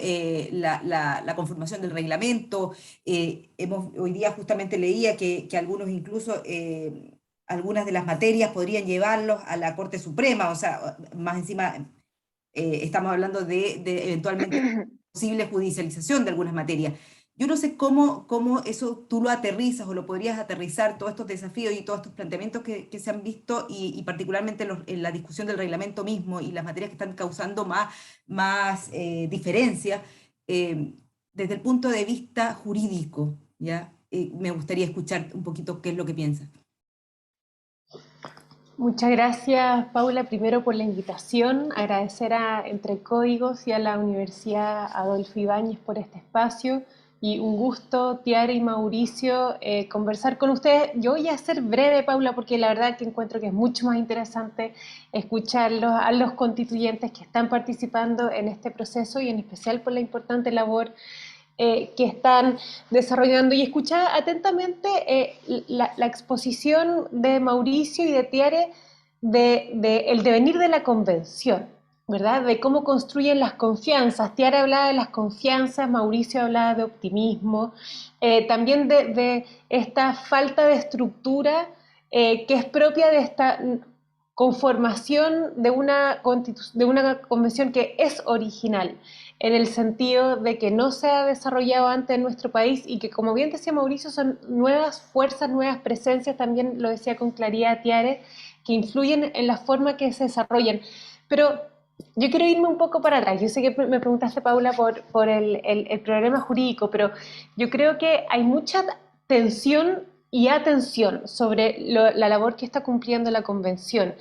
la conformación del reglamento. Hoy día justamente leía que algunos incluso, algunas de las materias podrían llevarlos a la Corte Suprema, o sea, más encima estamos hablando de eventualmente posible judicialización de algunas materias. Yo no sé cómo eso tú lo aterrizas o lo podrías aterrizar, todos estos desafíos y todos estos planteamientos que se han visto y particularmente en la discusión del reglamento mismo y las materias que están causando más diferencia desde el punto de vista jurídico, ¿ya? Me gustaría escuchar un poquito qué es lo que piensas. Muchas gracias, Paula, primero por la invitación, agradecer a Entre Códigos y a la Universidad Adolfo Ibáñez por este espacio, y un gusto, Tiare y Mauricio, conversar con ustedes. Yo voy a ser breve, Paula, porque la verdad que encuentro que es mucho más interesante escucharlos a los constituyentes que están participando en este proceso, y en especial por la importante labor que están desarrollando. Y escuchar atentamente la exposición de Mauricio y de Tiare el devenir de la convención, ¿verdad? De cómo construyen las confianzas. Tiare hablaba de las confianzas, Mauricio hablaba de optimismo, también de esta falta de estructura que es propia de esta conformación de una convención que es original, en el sentido de que no se ha desarrollado antes en nuestro país y que, como bien decía Mauricio, son nuevas fuerzas, nuevas presencias, también lo decía con claridad Tiare, que influyen en la forma que se desarrollan. Pero yo quiero irme un poco para atrás. Yo sé que me preguntaste, Paula, por el problema jurídico, pero yo creo que hay mucha tensión y atención sobre la labor que está cumpliendo la convención.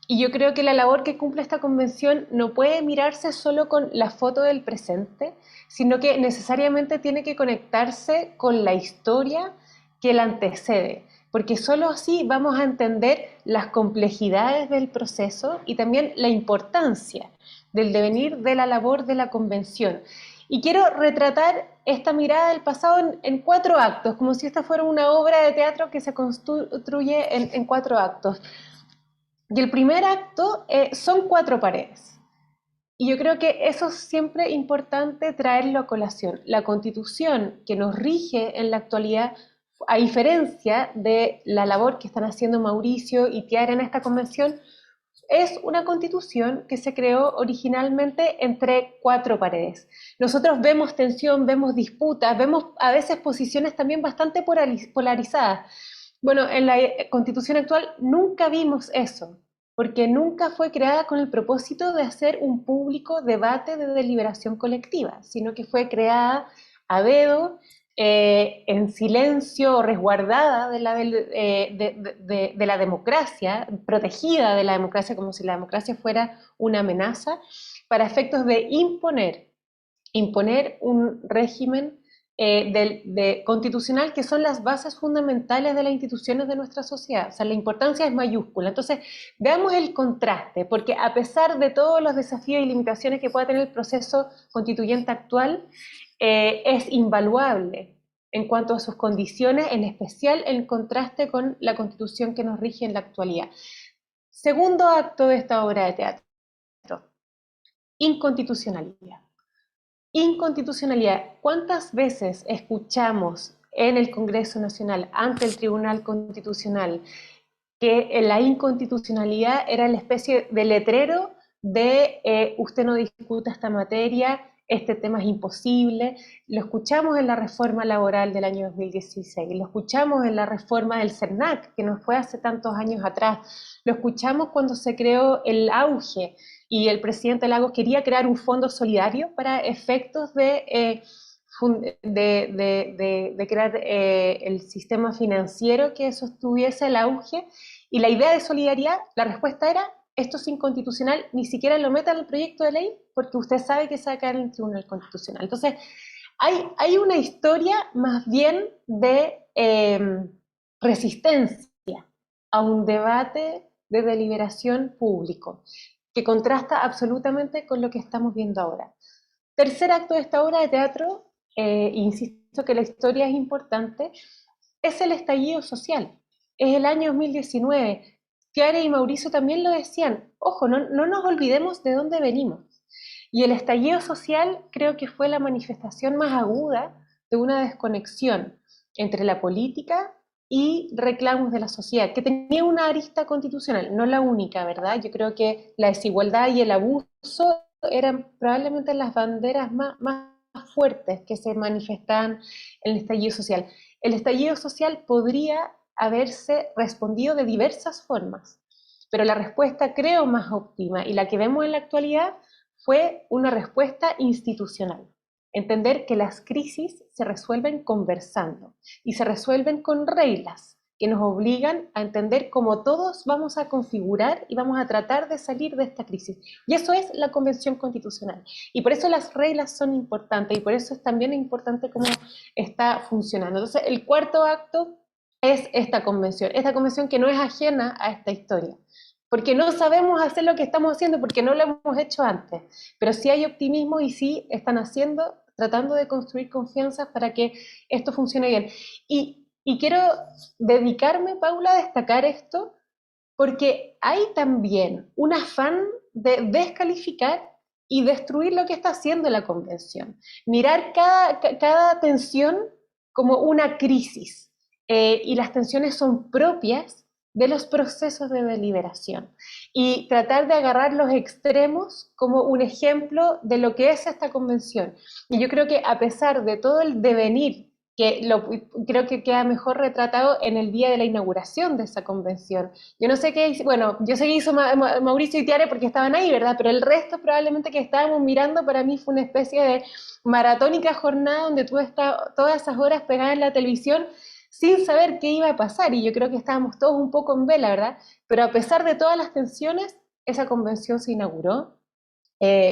Y yo creo que la labor que cumple esta convención no puede mirarse solo con la foto del presente, sino que necesariamente tiene que conectarse con la historia que la antecede, porque solo así vamos a entender las complejidades del proceso y también la importancia del devenir de la labor de la convención. Y quiero retratar esta mirada del pasado en 4 actos, como si esta fuera una obra de teatro que se construye en 4 actos. Y el primer acto son 4 paredes. Y yo creo que eso es siempre importante traerlo a colación. La Constitución que nos rige en la actualidad, a diferencia de la labor que están haciendo Mauricio y Tiare en esta convención, es una Constitución que se creó originalmente entre 4 paredes. Nosotros vemos tensión, vemos disputas, vemos a veces posiciones también bastante polarizadas. Bueno, en la Constitución actual nunca vimos eso, porque nunca fue creada con el propósito de hacer un público debate de deliberación colectiva, sino que fue creada a dedo, en silencio, resguardada de la democracia, protegida de la democracia, como si la democracia fuera una amenaza, para efectos de imponer un régimen constitucional, que son las bases fundamentales de las instituciones de nuestra sociedad. O sea, la importancia es mayúscula. Entonces, veamos el contraste, porque a pesar de todos los desafíos y limitaciones que pueda tener el proceso constituyente actual, es invaluable en cuanto a sus condiciones, en especial en contraste con la Constitución que nos rige en la actualidad. Segundo acto de esta obra de teatro: inconstitucionalidad. Inconstitucionalidad. ¿Cuántas veces escuchamos en el Congreso Nacional, ante el Tribunal Constitucional, que la inconstitucionalidad era la especie de letrero de usted no discuta esta materia, este tema es imposible. Lo escuchamos en la reforma laboral del año 2016, lo escuchamos en la reforma del CERNAC, que no fue hace tantos años atrás, lo escuchamos cuando se creó el auge y el presidente Lagos quería crear un fondo solidario para efectos de crear el sistema financiero que sostuviese el auge, y la idea de solidaridad, la respuesta era: esto es inconstitucional, ni siquiera lo meta en el proyecto de ley, porque usted sabe que se va a caer en el Tribunal Constitucional. Entonces, hay una historia más bien de resistencia a un debate de deliberación público, que contrasta absolutamente con lo que estamos viendo ahora. Tercer acto de esta obra de teatro, insisto que la historia es importante, es el estallido social. Es el año 2019. Tiare y Mauricio también lo decían, ojo, no nos olvidemos de dónde venimos. Y el estallido social creo que fue la manifestación más aguda de una desconexión entre la política y reclamos de la sociedad, que tenía una arista constitucional, no la única, ¿verdad? Yo creo que la desigualdad y el abuso eran probablemente las banderas más fuertes que se manifestaban en el estallido social. El estallido social podría haberse respondido de diversas formas, pero la respuesta creo más óptima y la que vemos en la actualidad fue una respuesta institucional. Entender que las crisis se resuelven conversando y se resuelven con reglas que nos obligan a entender cómo todos vamos a configurar y vamos a tratar de salir de esta crisis. Y eso es la Convención Constitucional. Y por eso las reglas son importantes y por eso es también importante cómo está funcionando. Entonces, el cuarto acto es esta convención que no es ajena a esta historia, porque no sabemos hacer lo que estamos haciendo, porque no lo hemos hecho antes, pero sí hay optimismo y sí están tratando de construir confianza para que esto funcione bien. Y quiero dedicarme, Paula, a destacar esto, porque hay también un afán de descalificar y destruir lo que está haciendo la convención. Mirar cada tensión como una crisis. Y las tensiones son propias de los procesos de deliberación. Y tratar de agarrar los extremos como un ejemplo de lo que es esta convención. Y yo creo que a pesar de todo el devenir, creo que queda mejor retratado en el día de la inauguración de esa convención. Yo no sé qué hizo, bueno, yo sé que hizo Mauricio y Tiare porque estaban ahí, ¿verdad? Pero el resto probablemente que estábamos mirando, para mí fue una especie de maratónica jornada donde tú estabas todas esas horas pegadas en la televisión sin saber qué iba a pasar, y yo creo que estábamos todos un poco en vela, ¿verdad? Pero a pesar de todas las tensiones, esa convención se inauguró,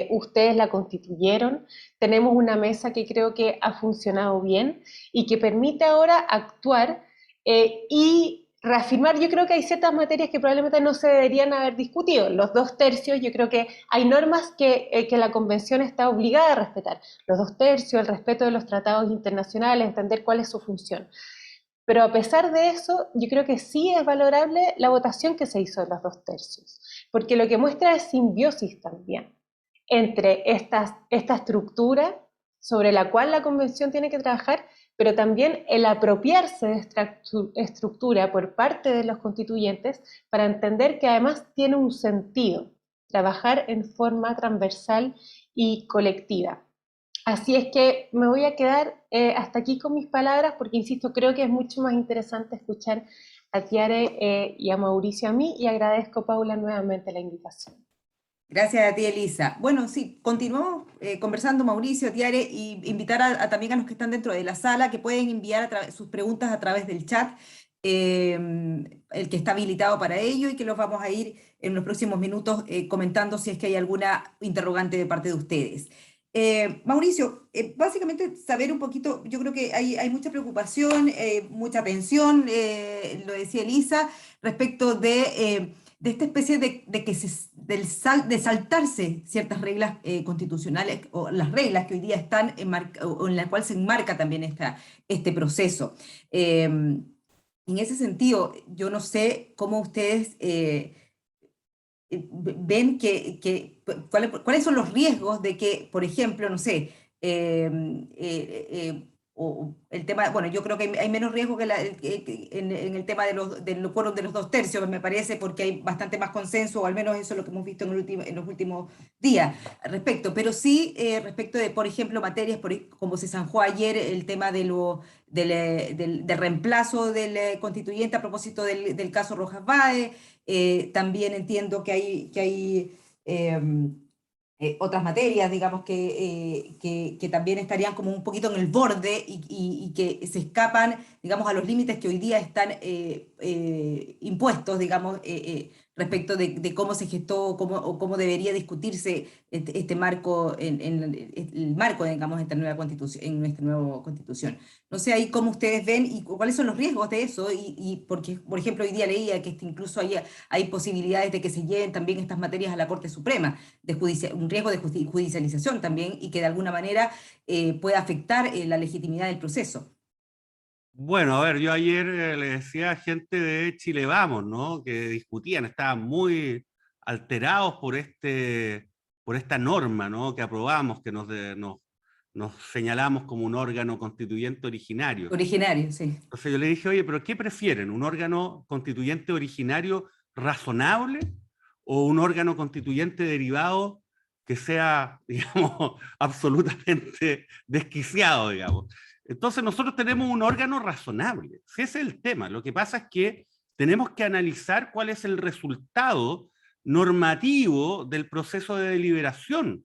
ustedes la constituyeron, tenemos una mesa que creo que ha funcionado bien y que permite ahora actuar y reafirmar. Yo creo que hay ciertas materias que probablemente no se deberían haber discutido. Los 2/3, yo creo que hay normas que la convención está obligada a respetar. Los 2/3, el respeto de los tratados internacionales, entender cuál es su función. Pero a pesar de eso, yo creo que sí es valorable la votación que se hizo de los 2/3, porque lo que muestra es simbiosis también entre esta estructura sobre la cual la convención tiene que trabajar, pero también el apropiarse de esta estructura por parte de los constituyentes para entender que además tiene un sentido trabajar en forma transversal y colectiva. Así es que me voy a quedar hasta aquí con mis palabras, porque insisto, creo que es mucho más interesante escuchar a Tiare y a Mauricio a mí, y agradezco, Paula, nuevamente la invitación. Gracias a ti, Elisa. Bueno, sí, continuamos conversando, Mauricio, Tiare, y invitar también a los que están dentro de la sala que pueden enviar sus preguntas a través del chat, el que está habilitado para ello, y que los vamos a ir en los próximos minutos comentando si es que hay alguna interrogante de parte de ustedes. Mauricio, básicamente saber un poquito, yo creo que hay mucha preocupación, mucha tensión, lo decía Elisa, respecto de esta especie de saltarse ciertas reglas constitucionales, o las reglas que hoy día están o en la cual se enmarca también este proceso. En ese sentido, yo no sé cómo ustedes ven cuáles son los riesgos de que, por ejemplo, no sé, o el tema, bueno, yo creo que hay menos riesgo que en el tema del quórum de los 2/3, me parece, porque hay bastante más consenso, o al menos eso es lo que hemos visto en los últimos días respecto, pero sí respecto de, por ejemplo, materias como se zanjó ayer, el tema del reemplazo del constituyente a propósito del caso Rojas Báez. También entiendo que hay otras materias, digamos, que también estarían como un poquito en el borde y que se escapan, digamos, a los límites que hoy día están impuestos, digamos, respecto de cómo se gestó o cómo debería discutirse este marco, el marco, digamos, en nuestra nueva constitución. No sé ahí cómo ustedes ven y cuáles son los riesgos de eso, porque, por ejemplo, hoy día leía que incluso hay posibilidades de que se lleven también estas materias a la Corte Suprema, un riesgo de judicialización también, y que de alguna manera pueda afectar la legitimidad del proceso. Bueno, a ver, yo ayer le decía a gente de Chile Vamos, ¿no? Que discutían, estaban muy alterados por esta norma, ¿no? Que aprobamos, que nos señalamos como un órgano constituyente originario. Originario, sí. Entonces yo le dije, oye, ¿pero qué prefieren? ¿Un órgano constituyente originario razonable o un órgano constituyente derivado que sea, digamos, absolutamente desquiciado, digamos? Entonces nosotros tenemos un órgano razonable. Si ese es el tema. Lo que pasa es que tenemos que analizar cuál es el resultado normativo del proceso de deliberación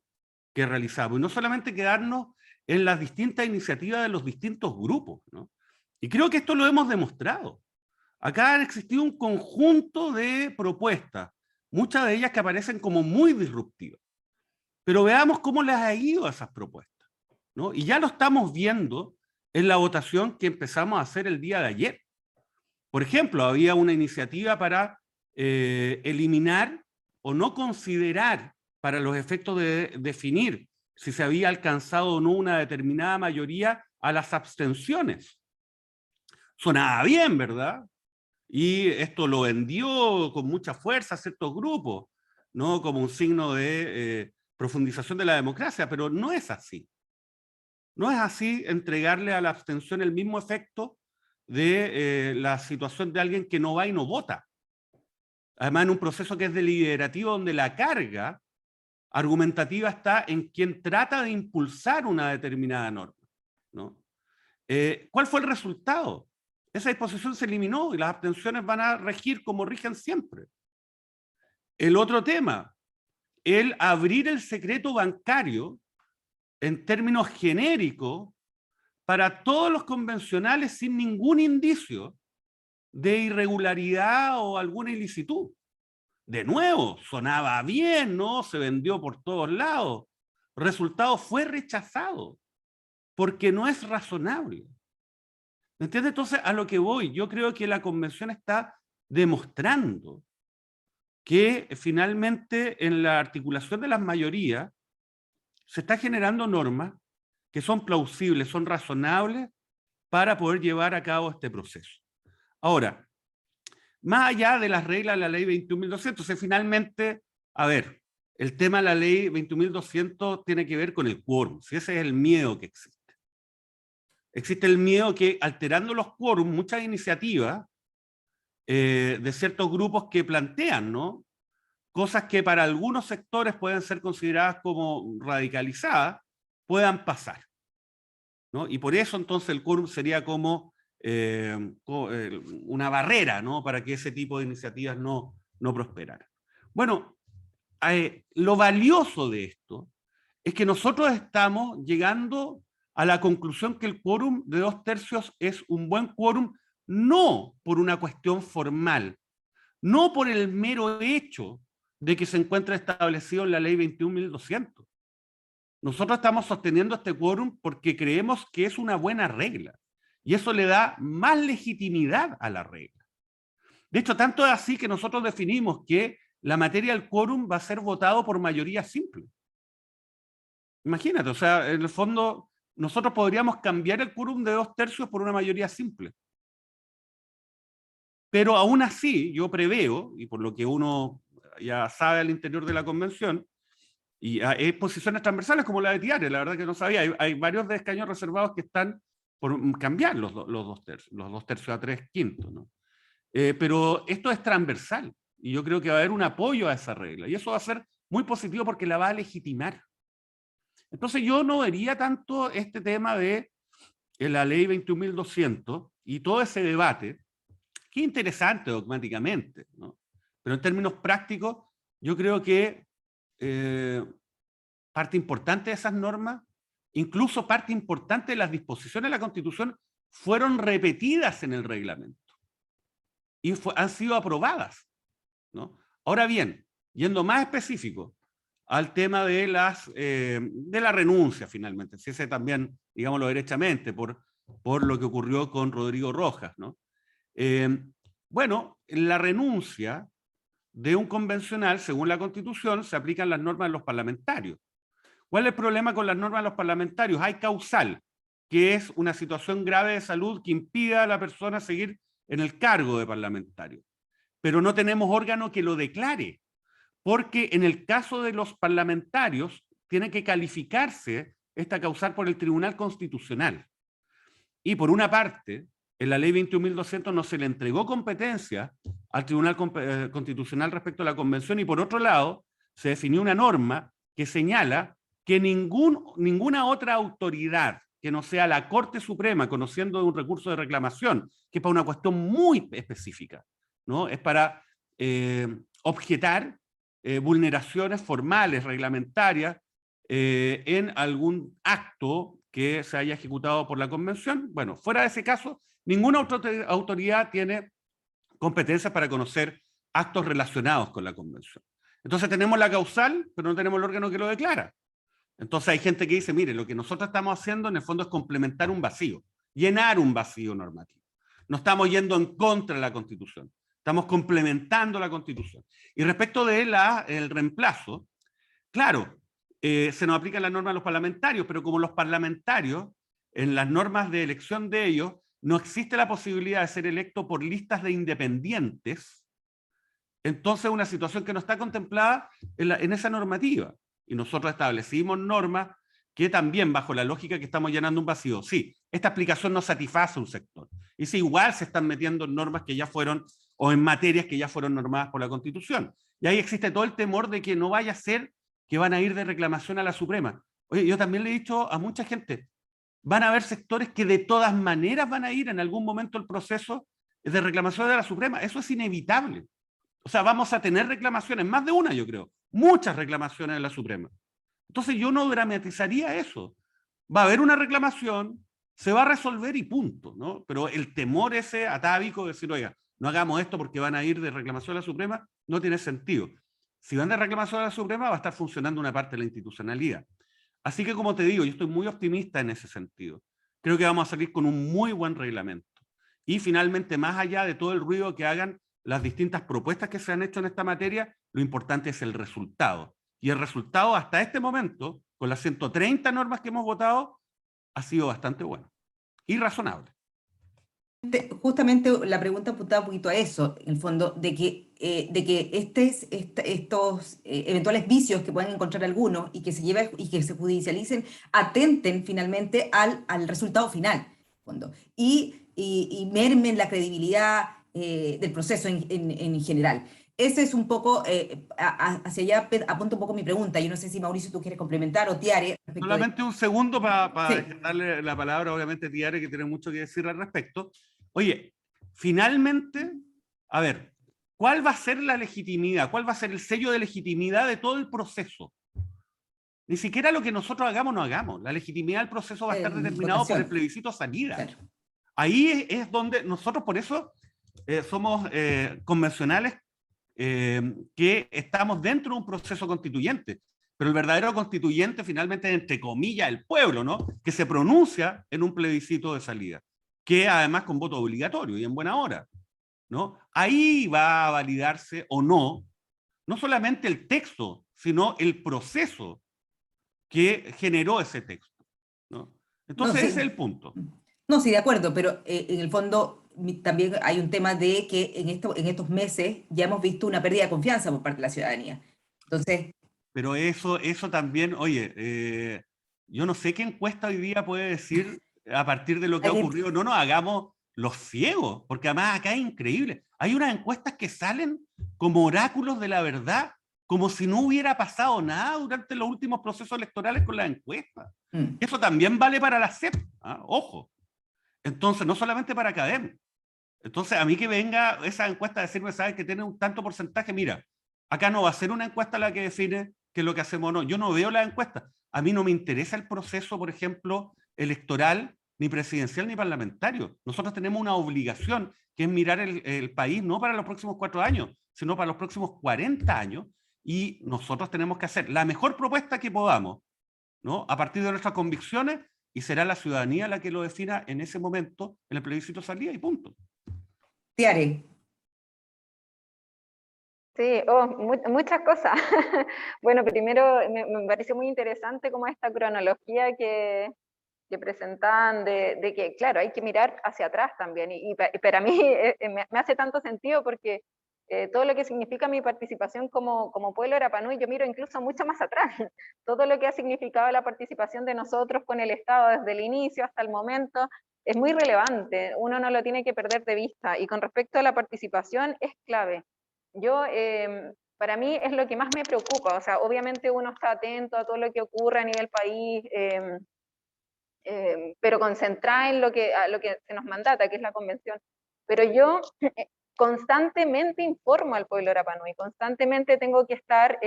que realizamos, y no solamente quedarnos en las distintas iniciativas de los distintos grupos, ¿no? Y creo que esto lo hemos demostrado. Acá ha existido un conjunto de propuestas, muchas de ellas que aparecen como muy disruptivas. Pero veamos cómo les ha ido a esas propuestas, ¿no? Y ya lo estamos viendo en la votación que empezamos a hacer el día de ayer. Por ejemplo, había una iniciativa para eliminar o no considerar para los efectos de definir si se había alcanzado o no una determinada mayoría a las abstenciones. Sonaba bien, ¿verdad? Y esto lo vendió con mucha fuerza a ciertos grupos, ¿no? Como un signo de profundización de la democracia, pero no es así. No es así entregarle a la abstención el mismo efecto de la situación de alguien que no va y no vota. Además, en un proceso que es deliberativo, donde la carga argumentativa está en quien trata de impulsar una determinada norma, ¿no? ¿Cuál fue el resultado? Esa disposición se eliminó y las abstenciones van a regir como rigen siempre. El otro tema, el abrir el secreto bancario en términos genéricos para todos los convencionales sin ningún indicio de irregularidad o alguna ilicitud. De nuevo, sonaba bien, ¿no? Se vendió por todos lados. Resultado, fue rechazado porque no es razonable. ¿Me entiendes? Entonces, a lo que voy, yo creo que la convención está demostrando que finalmente en la articulación de las mayorías se está generando normas que son plausibles, son razonables para poder llevar a cabo este proceso. Ahora, más allá de las reglas de la ley 21.200, finalmente, a ver, el tema de la ley 21.200 tiene que ver con el quórum, si ese es el miedo que existe. Existe el miedo que alterando los quórums, muchas iniciativas de ciertos grupos que plantean, ¿no? Cosas que para algunos sectores pueden ser consideradas como radicalizadas, puedan pasar, ¿no? Y por eso entonces el quórum sería como una barrera, ¿no? Para que ese tipo de iniciativas no prosperaran. Bueno, lo valioso de esto es que nosotros estamos llegando a la conclusión que el quórum de 2/3 es un buen quórum, no por una cuestión formal, no por el mero hecho de que se encuentra establecido en la ley 21.200. Nosotros estamos sosteniendo este quórum porque creemos que es una buena regla y eso le da más legitimidad a la regla. De hecho, tanto es así que nosotros definimos que la materia del quórum va a ser votado por mayoría simple. Imagínate, o sea, en el fondo nosotros podríamos cambiar el quórum de 2/3 por una mayoría simple. Pero aún así, yo preveo, y por lo que uno ya sabe al interior de la convención, y hay posiciones transversales como la de Tiare, la verdad que no sabía, hay varios de escaños reservados que están por cambiar los 2/3, los 2/3 a 3/5, ¿no? Pero esto es transversal y yo creo que va a haber un apoyo a esa regla y eso va a ser muy positivo porque la va a legitimar. Entonces yo no vería tanto este tema de la ley 21.200 y todo ese debate, que es interesante dogmáticamente, ¿no? Pero en términos prácticos yo creo que parte importante de esas normas, incluso parte importante de las disposiciones de la Constitución, fueron repetidas en el reglamento y han sido aprobadas, ¿no? Ahora bien, yendo más específico al tema de la renuncia, finalmente, si ese también, digámoslo derechamente, por lo que ocurrió con Rodrigo Rojas, ¿no? Bueno, la renuncia de un convencional, según la Constitución, se aplican las normas de los parlamentarios. ¿Cuál es el problema con las normas de los parlamentarios? Hay causal, que es una situación grave de salud que impida a la persona seguir en el cargo de parlamentario. Pero no tenemos órgano que lo declare, porque en el caso de los parlamentarios tiene que calificarse esta causal por el Tribunal Constitucional. Y por una parte, en la ley 21.200 no se le entregó competencia al Tribunal Constitucional respecto a la Convención y por otro lado se definió una norma que señala que ninguna otra autoridad que no sea la Corte Suprema, conociendo de un recurso de reclamación, que es para una cuestión muy específica, ¿no? Es para objetar vulneraciones formales, reglamentarias, en algún acto que se haya ejecutado por la Convención. Bueno, fuera de ese caso, ninguna autoridad tiene competencias para conocer actos relacionados con la Convención. Entonces tenemos la causal, pero no tenemos el órgano que lo declara. Entonces hay gente que dice, mire, lo que nosotros estamos haciendo en el fondo es complementar un vacío, llenar un vacío normativo. No estamos yendo en contra de la Constitución, estamos complementando la Constitución. Y respecto de el reemplazo, claro, se nos aplica la norma a los parlamentarios, pero como los parlamentarios, en las normas de elección de ellos, no existe la posibilidad de ser electo por listas de independientes, entonces es una situación que no está contemplada en esa normativa. Y nosotros establecimos normas que también, bajo la lógica que estamos llenando un vacío, sí, esta aplicación no satisface un sector. Y sí, igual se están metiendo en normas que ya fueron, o en materias que ya fueron normadas por la Constitución. Y ahí existe todo el temor de que no vaya a ser que van a ir de reclamación a la Suprema. Oye, yo también le he dicho a mucha gente, van a haber sectores que de todas maneras van a ir en algún momento al proceso de reclamación de la Suprema. Eso es inevitable. O sea, vamos a tener reclamaciones, más de una yo creo, muchas reclamaciones en la Suprema. Entonces yo no dramatizaría eso. Va a haber una reclamación, se va a resolver y punto, ¿no? Pero el temor ese atávico de decir, oiga, no hagamos esto porque van a ir de reclamación a la Suprema, no tiene sentido. Si van de reclamación a la Suprema, va a estar funcionando una parte de la institucionalidad. Así que, como te digo, yo estoy muy optimista en ese sentido. Creo que vamos a salir con un muy buen reglamento. Y finalmente, más allá de todo el ruido que hagan las distintas propuestas que se han hecho en esta materia, lo importante es el resultado. Y el resultado hasta este momento, con las 130 normas que hemos votado, ha sido bastante bueno y razonable. Justamente la pregunta apuntaba un poquito a eso, en el fondo, de que estos eventuales vicios que pueden encontrar algunos y que se judicialicen, atenten finalmente al resultado final, en el fondo, y mermen la credibilidad del proceso en general. Ese es un poco, hacia allá apunta un poco mi pregunta. Yo no sé si Mauricio tú quieres complementar o Tiare. Solamente un segundo para Sí. darle la palabra, obviamente, a Tiare, que tiene mucho que decir al respecto. Oye, finalmente, a ver, ¿cuál va a ser la legitimidad? ¿Cuál va a ser el sello de legitimidad de todo el proceso? Ni siquiera lo que nosotros hagamos no hagamos. La legitimidad del proceso va a estar determinado por el plebiscito salida. Claro. Ahí es donde nosotros, por eso, somos convencionales que estamos dentro de un proceso constituyente. Pero el verdadero constituyente finalmente es, entre comillas, el pueblo, ¿no? Que se pronuncia en un plebiscito de salida, que además con voto obligatorio y en buena hora, ¿no? Ahí va a validarse o no, no solamente el texto, sino el proceso que generó ese texto, ¿no? Entonces No, sí. ese es el punto. No, sí, de acuerdo, pero en el fondo también hay un tema de que en estos meses ya hemos visto una pérdida de confianza por parte de la ciudadanía. Entonces... Pero eso también, oye, yo no sé qué encuesta hoy día puede decir a partir de lo que ha ocurrido, no nos hagamos los ciegos, porque además acá es increíble. Hay unas encuestas que salen como oráculos de la verdad, como si no hubiera pasado nada durante los últimos procesos electorales con las encuestas. Eso también vale para la CEP, ¿ah? Ojo. Entonces, no solamente para académicos. Entonces, a mí que venga esa encuesta a decirme, ¿sabes? Que tiene un tanto porcentaje, mira, acá no va a ser una encuesta la que define qué es lo que hacemos o no. Yo no veo las encuestas. A mí no me interesa el proceso, por ejemplo, electoral, ni presidencial, ni parlamentario. Nosotros tenemos una obligación, que es mirar el país no para los próximos 4 años, sino para los próximos 40 años, y nosotros tenemos que hacer la mejor propuesta que podamos, ¿no? A partir de nuestras convicciones, y será la ciudadanía la que lo defina en ese momento, en el plebiscito salida, y punto. Tiare. Sí, muchas cosas. Bueno, primero me pareció muy interesante como esta cronología que presentaban de que, claro, hay que mirar hacia atrás también. Y para mí me hace tanto sentido porque todo lo que significa mi participación como pueblo Arapanui, yo miro incluso mucho más atrás. Todo lo que ha significado la participación de nosotros con el Estado desde el inicio hasta el momento es muy relevante. Uno no lo tiene que perder de vista. Y con respecto a la participación, es clave. Yo, para mí es lo que más me preocupa. O sea, obviamente uno está atento a todo lo que ocurre a nivel país, pero concentrada en lo que se nos mandata, que es la convención. Pero yo constantemente informo al pueblo Arapanui, constantemente tengo que estar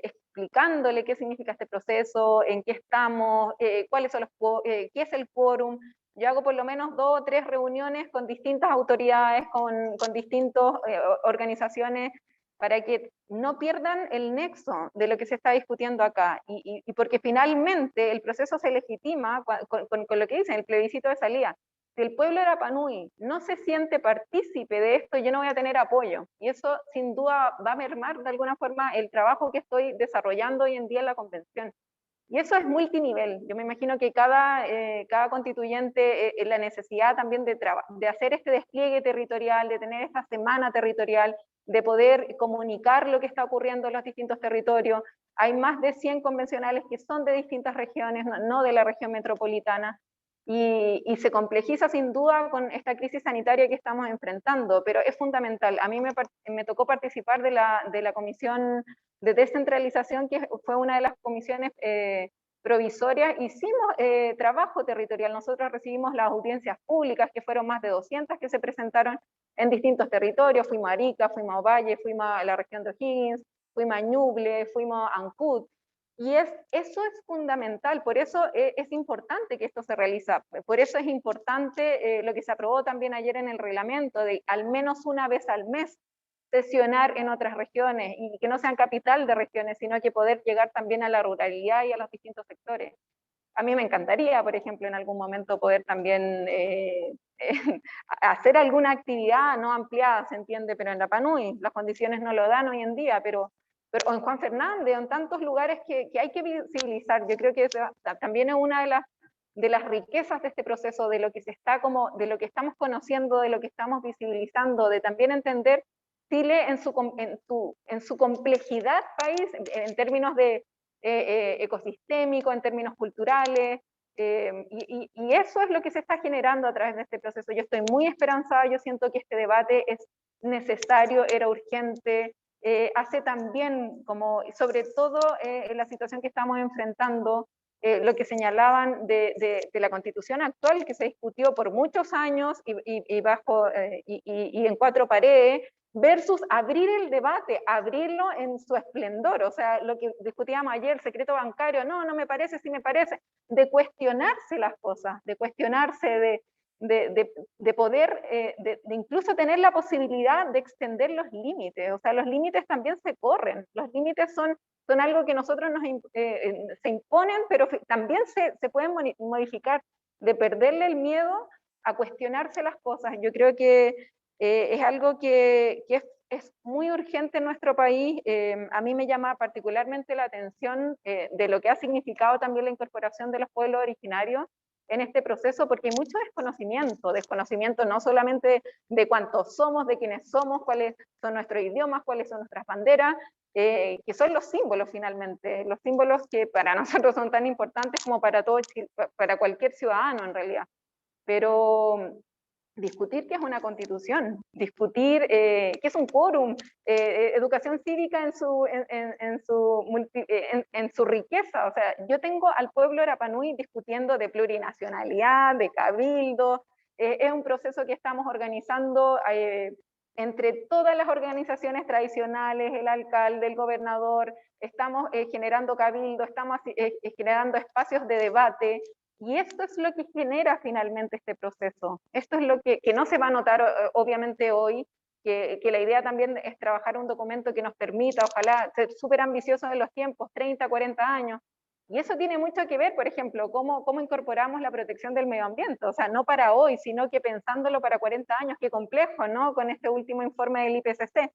explicándole qué significa este proceso, en qué estamos, cuáles son qué es el quórum. Yo hago por lo menos 2 o 3 reuniones con distintas autoridades, con distintas organizaciones, para que no pierdan el nexo de lo que se está discutiendo acá, y porque finalmente el proceso se legitima con lo que dicen, el plebiscito de salida. Si el pueblo de Arapanui no se siente partícipe de esto, yo no voy a tener apoyo, y eso sin duda va a mermar de alguna forma el trabajo que estoy desarrollando hoy en día en la convención. Y eso es multinivel. Yo me imagino que cada constituyente, la necesidad también de hacer este despliegue territorial, de tener esta semana territorial, de poder comunicar lo que está ocurriendo en los distintos territorios. Hay más de 100 convencionales que son de distintas regiones, no de la región metropolitana, y se complejiza sin duda con esta crisis sanitaria que estamos enfrentando, pero es fundamental. A mí me tocó participar de la comisión de descentralización, que fue una de las comisiones provisorias. Hicimos trabajo territorial, nosotros recibimos las audiencias públicas, que fueron más de 200 que se presentaron en distintos territorios. Fuimos a Arica, fuimos a Ovalle, fuimos a la región de O'Higgins, fuimos a Ñuble, fuimos a Ancud, y eso es fundamental. Por eso es importante que esto se realiza, por eso es importante lo que se aprobó también ayer en el reglamento, de al menos una vez al mes sesionar en otras regiones, y que no sean capital de regiones, sino que poder llegar también a la ruralidad y a los distintos sectores. A mí me encantaría, por ejemplo, en algún momento poder también hacer alguna actividad no ampliada, se entiende, pero en Rapanui las condiciones no lo dan hoy en día, pero o en Juan Fernández, o en tantos lugares que hay que visibilizar. Yo creo que también es una de las riquezas de este proceso, de lo que de lo que estamos conociendo, de lo que estamos visibilizando, de también entender Chile en su complejidad país, en términos de ecosistémico, en términos culturales, y eso es lo que se está generando a través de este proceso. Yo estoy muy esperanzada, yo siento que este debate es necesario, era urgente, hace también, como sobre todo en la situación que estamos enfrentando, lo que señalaban de la Constitución actual, que se discutió por muchos años y en 4 paredes, versus abrir el debate, abrirlo en su esplendor. O sea, lo que discutíamos ayer, secreto bancario, no me parece, sí me parece, de cuestionarse las cosas, de cuestionarse, de poder, de incluso tener la posibilidad de extender los límites. O sea, los límites también se corren, los límites son algo que nosotros se imponen, pero también se pueden modificar, de perderle el miedo a cuestionarse las cosas. Yo creo que es algo que es muy urgente en nuestro país. A mí me llama particularmente la atención de lo que ha significado también la incorporación de los pueblos originarios en este proceso, porque hay mucho desconocimiento no solamente de cuántos somos, de quiénes somos, cuáles son nuestros idiomas, cuáles son nuestras banderas, que son los símbolos finalmente, los símbolos que para nosotros son tan importantes como para todo Chile, para cualquier ciudadano en realidad. Pero discutir qué es una constitución, discutir qué es un quórum, educación cívica en su riqueza. O sea, yo tengo al pueblo de Rapa Nui discutiendo de plurinacionalidad, de cabildo, es un proceso que estamos organizando entre todas las organizaciones tradicionales, el alcalde, el gobernador, estamos generando cabildo, estamos generando espacios de debate, y esto es lo que genera finalmente este proceso. Esto es lo que no se va a notar obviamente hoy, que la idea también es trabajar un documento que nos permita, ojalá, ser súper ambiciosos en los tiempos, 30, 40 años, y eso tiene mucho que ver, por ejemplo, cómo incorporamos la protección del medio ambiente, o sea, no para hoy, sino que pensándolo para 40 años, qué complejo, ¿no? Con este último informe del IPCC,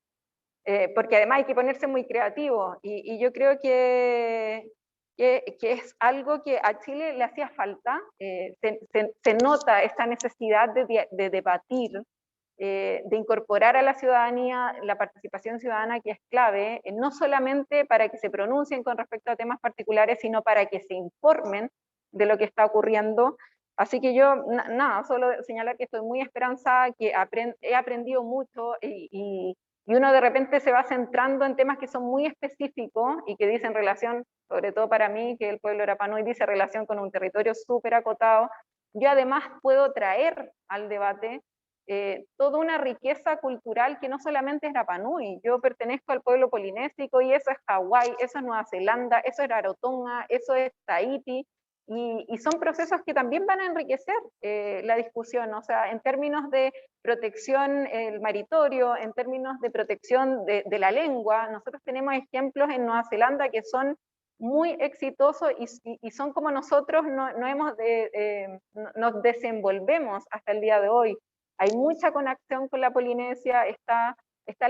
porque además hay que ponerse muy creativo, y yo creo que es algo que a Chile le hacía falta, se nota esta necesidad de debatir, de incorporar a la ciudadanía la participación ciudadana, que es clave, no solamente para que se pronuncien con respecto a temas particulares, sino para que se informen de lo que está ocurriendo. Así que yo, nada, solo señalar que estoy muy esperanzada, que he aprendido mucho, y uno de repente se va centrando en temas que son muy específicos y que dicen relación, sobre todo para mí, que el pueblo de Rapa Nui dice relación con un territorio súper acotado. Yo además puedo traer al debate toda una riqueza cultural que no solamente es Rapa Nui. Yo pertenezco al pueblo polinésico, y eso es Hawái, eso es Nueva Zelanda, eso es Rarotonga, eso es Tahití, y son procesos que también van a enriquecer la discusión, o sea, en términos de protección el maritorio, en términos de protección de la lengua. Nosotros tenemos ejemplos en Nueva Zelanda que son muy exitosos, y son como nosotros nos desenvolvemos hasta el día de hoy. Hay mucha conexión con la Polinesia, están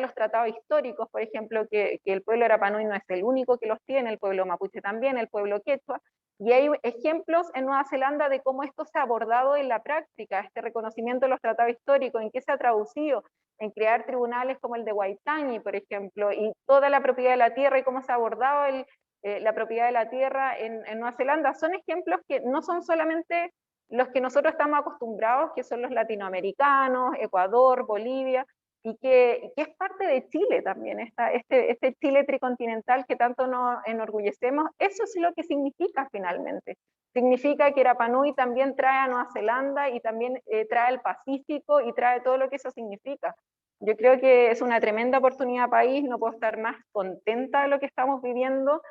los tratados históricos, por ejemplo, que el pueblo de Rapa Nui no es el único que los tiene, el pueblo mapuche también, el pueblo quechua, y hay ejemplos en Nueva Zelanda de cómo esto se ha abordado en la práctica, este reconocimiento de los tratados históricos, en qué se ha traducido, en crear tribunales como el de Waitangi, por ejemplo, y toda la propiedad de la tierra y cómo se ha abordado la propiedad de la tierra en Nueva Zelanda. Son ejemplos que no son solamente los que nosotros estamos acostumbrados, que son los latinoamericanos, Ecuador, Bolivia, y que es parte de Chile también, este Chile tricontinental que tanto nos enorgullecemos. Eso es lo que significa finalmente. Significa que Rapa Nui también trae a Nueva Zelanda, y también trae el Pacífico, y trae todo lo que eso significa. Yo creo que es una tremenda oportunidad país, no puedo estar más contenta de lo que estamos viviendo.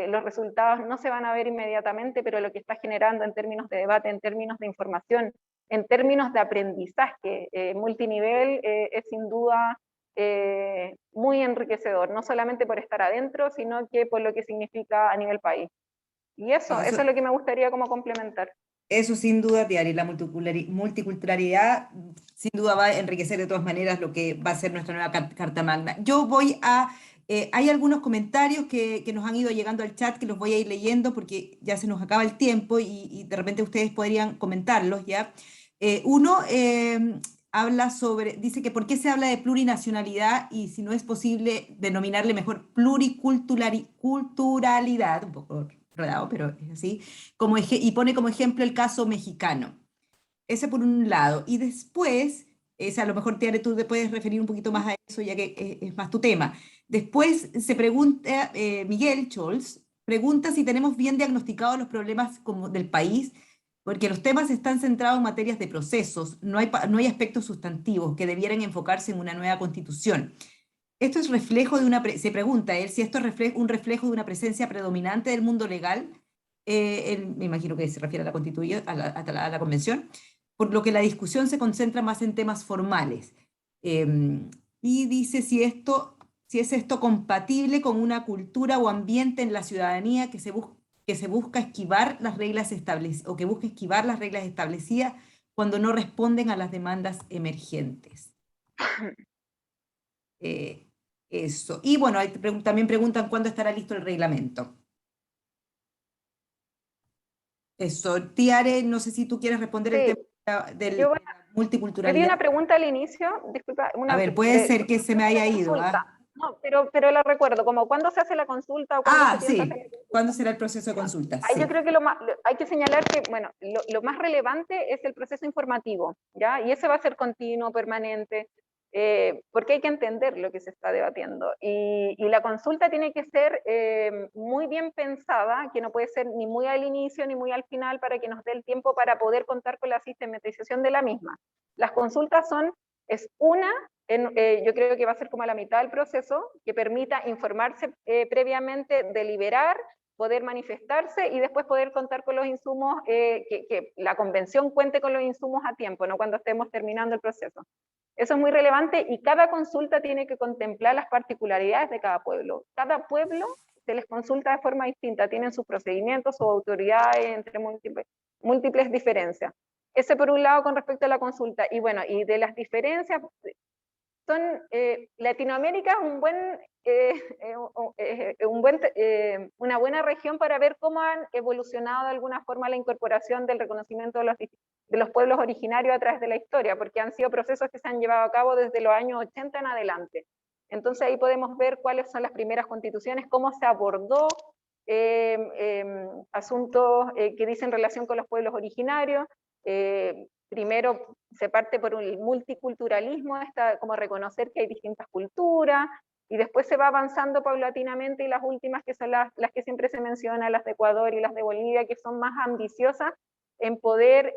Los resultados no se van a ver inmediatamente, pero lo que está generando en términos de debate, en términos de información, en términos de aprendizaje multinivel, es sin duda muy enriquecedor, no solamente por estar adentro, sino que por lo que significa a nivel país. Y eso es lo que me gustaría como complementar. Eso sin duda, Tiare, la multiculturalidad sin duda va a enriquecer de todas maneras lo que va a ser nuestra nueva Carta Magna. Yo voy a... hay algunos comentarios que nos han ido llegando al chat que los voy a ir leyendo porque ya se nos acaba el tiempo, y de repente ustedes podrían comentarlos, ¿ya? Uno habla dice que por qué se habla de plurinacionalidad y si no es posible denominarle mejor pluriculturalidad, un poco enredado, pero es así, y pone como ejemplo el caso mexicano. Ese por un lado. Y después, a lo mejor, Tiare, tú te puedes referir un poquito más a eso, ya que es más tu tema. Después se pregunta, Miguel Scholz, pregunta si tenemos bien diagnosticados los problemas del país, porque los temas están centrados en materias de procesos, no hay aspectos sustantivos que debieran enfocarse en una nueva constitución. Esto es reflejo se pregunta él si esto es un reflejo de una presencia predominante del mundo legal, él, me imagino que se refiere a la constitución, a la convención, por lo que la discusión se concentra más en temas formales. Y dice si es esto compatible con una cultura o ambiente en la ciudadanía que busca esquivar las reglas establecidas, o que busca esquivar las reglas establecidas cuando no responden a las demandas emergentes. Eso. Y bueno, también preguntan cuándo estará listo el reglamento. Eso. Tiare, no sé si tú quieres responder el tema de la multiculturalidad. Había una pregunta al inicio, disculpa. A ver, puede ser que se me haya ido. No, pero la recuerdo, como cuándo se hace la consulta o cuándo se piensa hacer. Sí. ¿Cuándo será el proceso de consulta? Ahí Sí. yo creo que hay que señalar que, bueno, lo más relevante es el proceso informativo, ¿ya? Y ese va a ser continuo, permanente, porque hay que entender lo que se está debatiendo. Y la consulta tiene que ser muy bien pensada, que no puede ser ni muy al inicio ni muy al final, para que nos dé el tiempo para poder contar con la sistematización de la misma. Las consultas es una, yo creo que va a ser como a la mitad del proceso, que permita informarse previamente, deliberar, poder manifestarse y después poder contar con los insumos, que la convención cuente con los insumos a tiempo, no cuando estemos terminando el proceso. Eso es muy relevante y cada consulta tiene que contemplar las particularidades de cada pueblo. Cada pueblo se les consulta de forma distinta, tienen sus procedimientos, sus autoridades, entre múltiples diferencias. Ese por un lado con respecto a la consulta. Y bueno, y de las diferencias, Latinoamérica es una buena región para ver cómo han evolucionado de alguna forma la incorporación del reconocimiento de los pueblos originarios a través de la historia, porque han sido procesos que se han llevado a cabo desde los años 80 en adelante. Entonces ahí podemos ver cuáles son las primeras constituciones, cómo se abordó asuntos que dicen relación con los pueblos originarios. Primero se parte por un multiculturalismo, como reconocer que hay distintas culturas, y después se va avanzando paulatinamente, y las últimas, que son las que siempre se mencionan, las de Ecuador y las de Bolivia, que son más ambiciosas en poder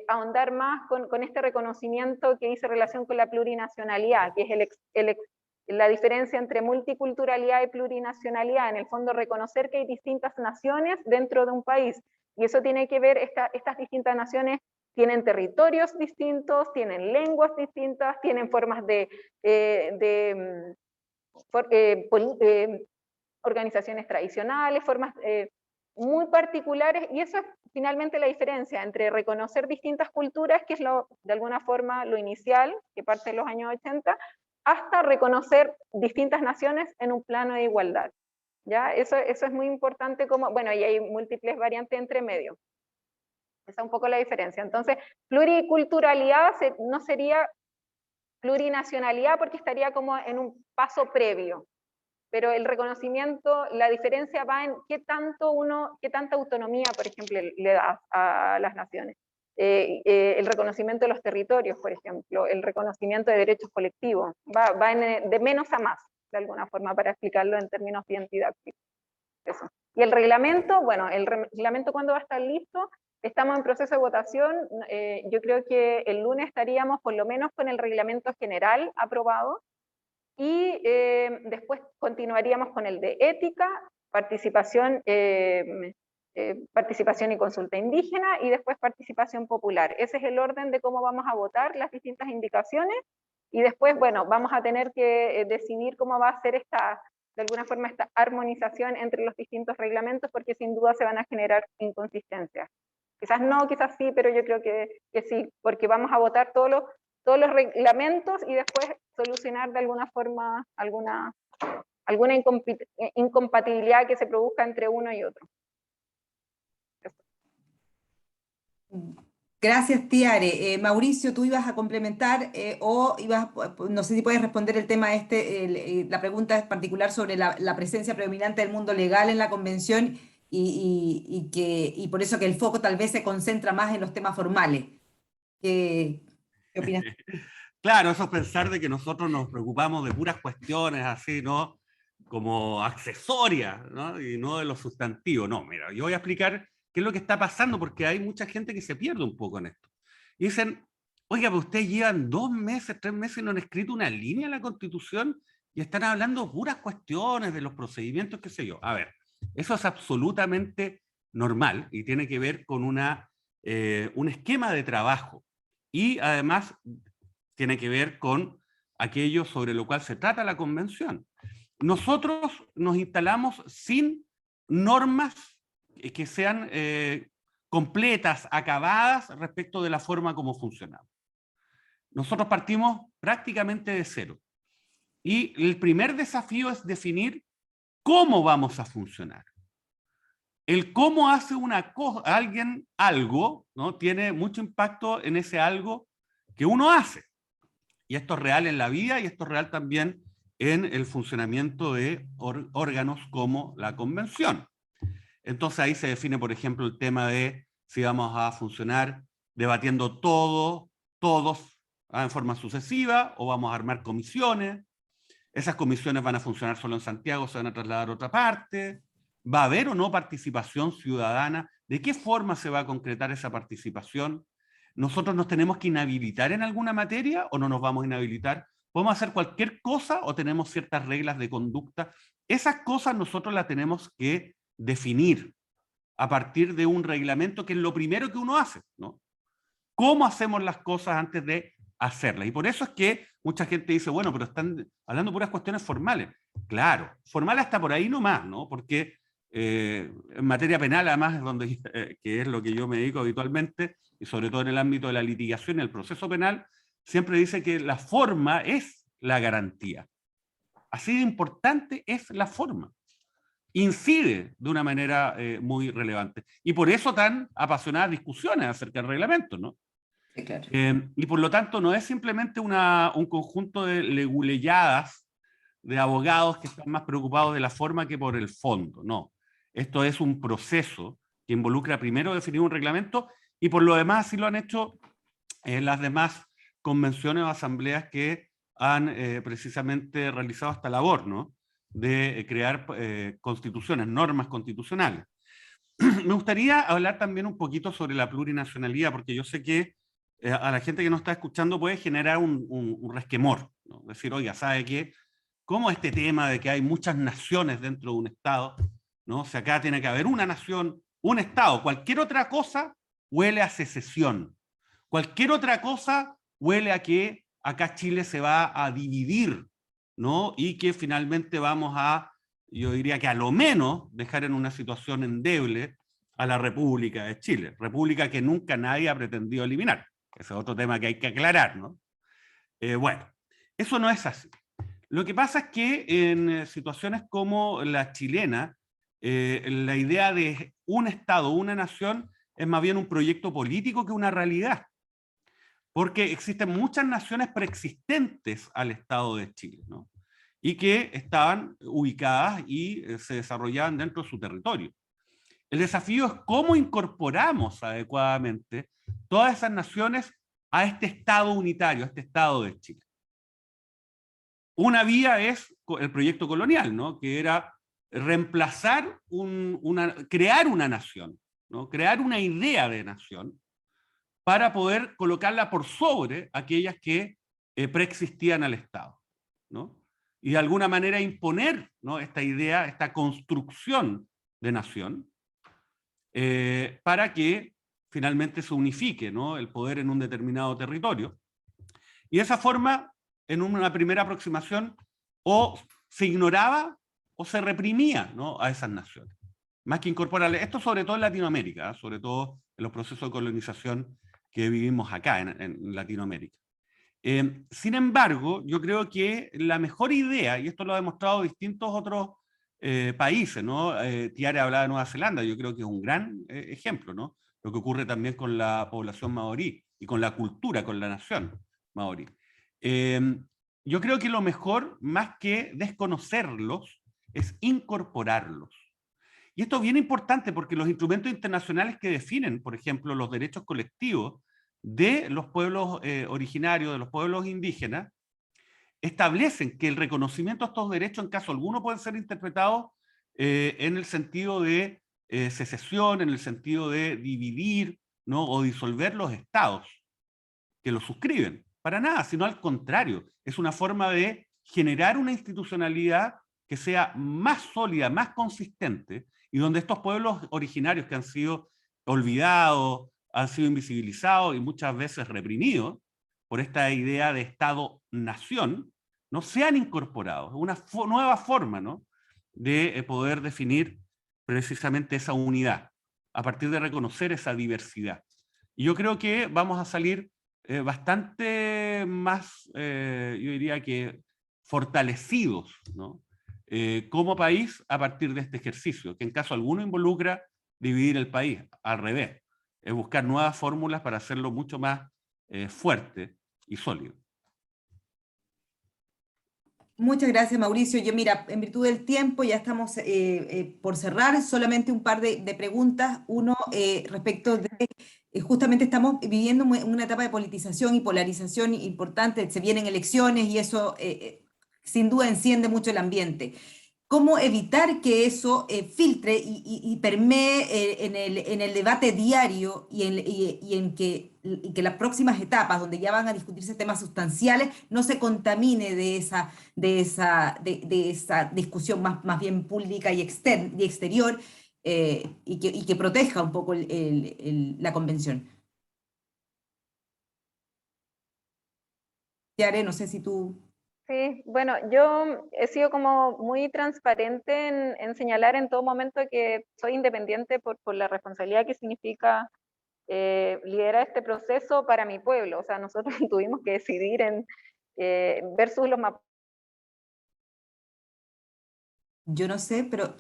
ahondar más con este reconocimiento que dice relación con la plurinacionalidad, que es la diferencia entre multiculturalidad y plurinacionalidad, en el fondo reconocer que hay distintas naciones dentro de un país, y eso tiene que ver, estas distintas naciones tienen territorios distintos, tienen lenguas distintas, tienen formas de organizaciones tradicionales, formas muy particulares, y eso es finalmente la diferencia entre reconocer distintas culturas, que es de alguna forma lo inicial, que parte de los años 80, hasta reconocer distintas naciones en un plano de igualdad. ¿Ya? Eso es muy importante, bueno, y hay múltiples variantes entre medio. Esa es un poco la diferencia. Entonces, pluriculturalidad no sería plurinacionalidad, porque estaría como en un paso previo. Pero el reconocimiento, la diferencia va en qué tanta autonomía, por ejemplo, le da a las naciones. El reconocimiento de los territorios, por ejemplo, el reconocimiento de derechos colectivos, va de menos a más, de alguna forma, para explicarlo en términos bien didácticos. Eso. Y el reglamento, bueno, el reglamento, ¿cuándo va a estar listo? Estamos en proceso de votación. Yo creo que el lunes estaríamos por lo menos con el reglamento general aprobado, y después continuaríamos con el de ética, participación y consulta indígena, y después participación popular. Ese es el orden de cómo vamos a votar las distintas indicaciones, y después, bueno, vamos a tener que decidir cómo va a ser de alguna forma, esta armonización entre los distintos reglamentos, porque sin duda se van a generar inconsistencias. Quizás no, quizás sí, pero yo creo que sí, porque vamos a votar todos los reglamentos y después solucionar de alguna forma alguna incompatibilidad que se produzca entre uno y otro. Gracias, Tiare. Mauricio, tú ibas a complementar no sé si puedes responder el tema la pregunta es particular sobre la presencia predominante del mundo legal en la convención, y por eso que el foco tal vez se concentra más en los temas formales. ¿Qué opinas? Claro, eso es pensar de que nosotros nos preocupamos de puras cuestiones así, ¿no? Como accesorias, ¿no? Y no de lo sustantivo. No, mira, yo voy a explicar qué es lo que está pasando, porque hay mucha gente que se pierde un poco en esto. Y dicen, oiga, pero ustedes llevan 2 meses, 3 meses y no han escrito una línea en la Constitución y están hablando puras cuestiones de los procedimientos, qué sé yo. A ver, eso es absolutamente normal y tiene que ver con un esquema de trabajo. Y además tiene que ver con aquello sobre lo cual se trata la convención. Nosotros nos instalamos sin normas que sean completas, acabadas respecto de la forma como funcionamos. Nosotros partimos prácticamente de cero. Y el primer desafío es definir cómo vamos a funcionar. El cómo hace alguien algo, ¿no? Tiene mucho impacto en ese algo que uno hace. Y esto es real en la vida y esto es real también en el funcionamiento de órganos como la convención. Entonces ahí se define, por ejemplo, el tema de si vamos a funcionar debatiendo todos en forma sucesiva, o vamos a armar comisiones. Esas comisiones van a funcionar solo en Santiago, se van a trasladar a otra parte. ¿Va a haber o no participación ciudadana? ¿De qué forma se va a concretar esa participación? ¿Nosotros nos tenemos que inhabilitar en alguna materia o no nos vamos a inhabilitar? ¿Podemos hacer cualquier cosa o tenemos ciertas reglas de conducta? Esas cosas nosotros las tenemos que definir a partir de un reglamento, que es lo primero que uno hace, ¿no? ¿Cómo hacemos las cosas antes de hacerlas? Y por eso es que mucha gente dice, bueno, pero están hablando puras cuestiones formales. Claro, formal hasta por ahí nomás, ¿no? Porque en materia penal, además, es donde, que es lo que yo me dedico habitualmente, y sobre todo en el ámbito de la litigación y el proceso penal, siempre dice que la forma es la garantía. Así de importante es la forma. Incide de una manera muy relevante. Y por eso tan apasionadas discusiones acerca del reglamento, ¿no? Sí, claro. Y por lo tanto no es simplemente un conjunto de leguleyadas de abogados que están más preocupados de la forma que por el fondo, no. Esto es un proceso que involucra primero definir un reglamento, y por lo demás sí lo han hecho las demás convenciones o asambleas que han precisamente realizado esta labor, ¿no? De crear constituciones, normas constitucionales. Me gustaría hablar también un poquito sobre la plurinacionalidad, porque yo sé que a la gente que nos está escuchando puede generar un resquemor, ¿no? Decir, oiga, ¿sabe qué? ¿Cómo este tema de que hay muchas naciones dentro de un Estado, ¿no? O sea, acá tiene que haber una nación, un Estado, cualquier otra cosa huele a secesión, cualquier otra cosa huele a que acá Chile se va a dividir, ¿no? Y que finalmente vamos a, yo diría que a lo menos, dejar en una situación endeble a la República de Chile, república que nunca nadie ha pretendido eliminar. Ese es otro tema que hay que aclarar, ¿no? Bueno, eso no es así. Lo que pasa es que en situaciones como la chilena, la idea de un Estado, una nación, es más bien un proyecto político que una realidad. Porque existen muchas naciones preexistentes al Estado de Chile, ¿no? Y que estaban ubicadas y se desarrollaban dentro de su territorio. El desafío es cómo incorporamos adecuadamente todas esas naciones a este Estado unitario, a este Estado de Chile. Una vía es el proyecto colonial, ¿no? Que era reemplazar, crear una nación, ¿no? Crear una idea de nación para poder colocarla por sobre aquellas que preexistían al Estado, ¿no? Y de alguna manera imponer, ¿no? Esta idea, esta construcción de nación, para que finalmente se unifique, ¿no? El poder en un determinado territorio. Y de esa forma, en una primera aproximación, o se ignoraba o se reprimía, ¿no? A esas naciones. Más que incorporarle, esto sobre todo en Latinoamérica, sobre todo en los procesos de colonización que vivimos acá en Latinoamérica. Sin embargo, yo creo que la mejor idea, y esto lo ha demostrado distintos otros países, ¿no? Tiare hablaba de Nueva Zelanda, yo creo que es un gran ejemplo, ¿no? Lo que ocurre también con la población maorí y con la cultura, con la nación maorí. Yo creo que lo mejor, más que desconocerlos, es incorporarlos. Y esto es bien importante porque los instrumentos internacionales que definen, por ejemplo, los derechos colectivos de los pueblos originarios, de los pueblos indígenas, establecen que el reconocimiento de estos derechos, en caso alguno, pueden ser interpretados en el sentido de secesión, en el sentido de dividir, ¿no? O disolver los estados que los suscriben. Para nada, sino al contrario, es una forma de generar una institucionalidad que sea más sólida, más consistente, y donde estos pueblos originarios que han sido olvidados, han sido invisibilizados y muchas veces reprimidos por esta idea de Estado-nación, no sean incorporados. Es una nueva forma, ¿no? De poder definir precisamente esa unidad, a partir de reconocer esa diversidad. Y yo creo que vamos a salir bastante más, yo diría que fortalecidos, ¿no? Como país a partir de este ejercicio, que en caso alguno involucra dividir el país, al revés, es buscar nuevas fórmulas para hacerlo mucho más fuerte y sólido. Muchas gracias, Mauricio. Yo, mira, en virtud del tiempo, ya estamos por cerrar, solamente un par de preguntas. Uno, respecto de, justamente estamos viviendo una etapa de politización y polarización importante, se vienen elecciones y eso sin duda enciende mucho el ambiente. ¿Cómo evitar que eso filtre y permee en el debate diario y que las próximas etapas, donde ya van a discutirse temas sustanciales, no se contamine de esa discusión más bien pública y exterior, y que proteja un poco la convención? Yare, no sé si tú... Sí, bueno, yo he sido como muy transparente en señalar en todo momento que soy independiente por la responsabilidad que significa liderar este proceso para mi pueblo. O sea, nosotros tuvimos que decidir en versus los mapuches. Yo no sé, pero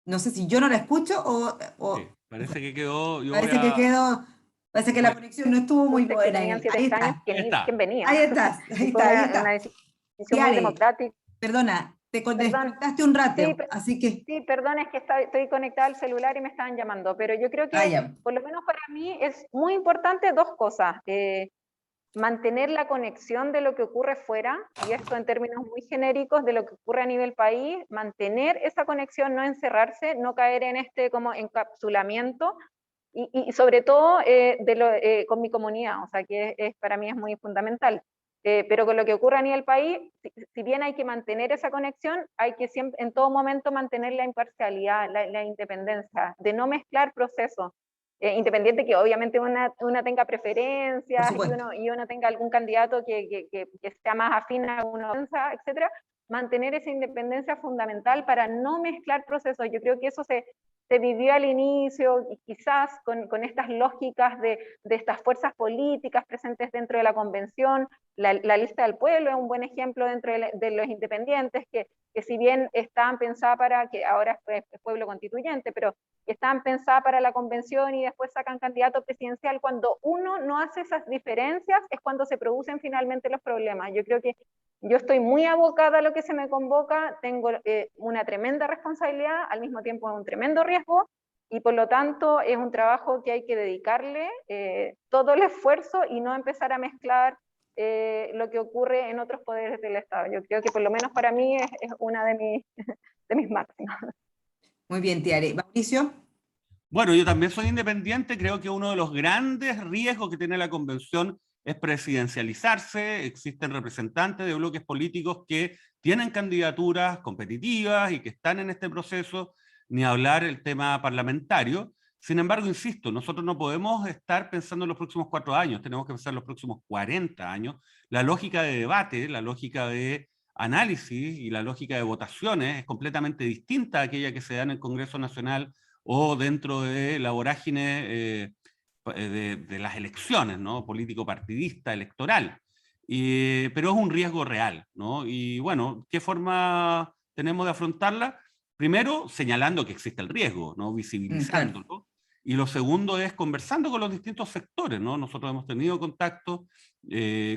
no sé si yo no la escucho Sí, parece que quedó, yo voy parece que quedó, parece que la voy- conexión no estuvo muy Que buena tenían ahí. 7 Ahí escaños, está, ahí ¿quién está. venía? ahí estás, Y fue ahí una está. decisión muy Tiare, democrática. perdona, Perdón, desconectaste un sí, rato, así que, sí, perdón, es que estoy conectada al celular y me estaban llamando, pero yo creo que, ya. por lo menos para mí, es muy importante dos cosas. Mantener la conexión de lo que ocurre fuera, y esto en términos muy genéricos de lo que ocurre a nivel país, mantener esa conexión, no encerrarse, no caer en este como encapsulamiento, y sobre todo con mi comunidad, o sea que para mí es muy fundamental. Pero con lo que ocurre a nivel país, si bien hay que mantener esa conexión, hay que siempre, en todo momento mantener la imparcialidad, la independencia, de no mezclar procesos. Independiente que obviamente una tenga Por preferencias supuesto. y uno tenga algún candidato que sea más afín a una ofensa, etcétera, mantener esa independencia es fundamental para no mezclar procesos. Yo creo que eso se vivió al inicio, y quizás con estas lógicas de estas fuerzas políticas presentes dentro de la convención. La lista del pueblo es un buen ejemplo dentro de los independientes, que si bien estaban pensadas para, que ahora es pueblo constituyente, pero estaban pensadas para la convención y después sacan candidato presidencial, cuando uno no hace esas diferencias es cuando se producen finalmente los problemas. Yo creo que yo estoy muy abocada a lo que se me convoca, tengo una tremenda responsabilidad, al mismo tiempo un tremendo riesgo, y por lo tanto es un trabajo que hay que dedicarle todo el esfuerzo y no empezar a mezclar lo que ocurre en otros poderes del Estado. Yo creo que por lo menos para mí es una de mis máximas. Muy bien, Tiare. Mauricio. Bueno, yo también soy independiente, creo que uno de los grandes riesgos que tiene la convención es presidencializarse, existen representantes de bloques políticos que tienen candidaturas competitivas y que están en este proceso, ni hablar el tema parlamentario. Sin embargo, insisto, nosotros no podemos estar pensando en los próximos 4 años, tenemos que pensar en los próximos 40 años. La lógica de debate, la lógica de análisis y la lógica de votaciones es completamente distinta a aquella que se da en el Congreso Nacional o dentro de la vorágine de las elecciones, ¿no? Político-partidista, electoral. Pero es un riesgo real, ¿no? Y bueno, ¿qué forma tenemos de afrontarla? Primero, señalando que existe el riesgo, ¿no? Claro. Visibilizándolo. Y lo segundo es conversando con los distintos sectores, ¿no? Nosotros hemos tenido contacto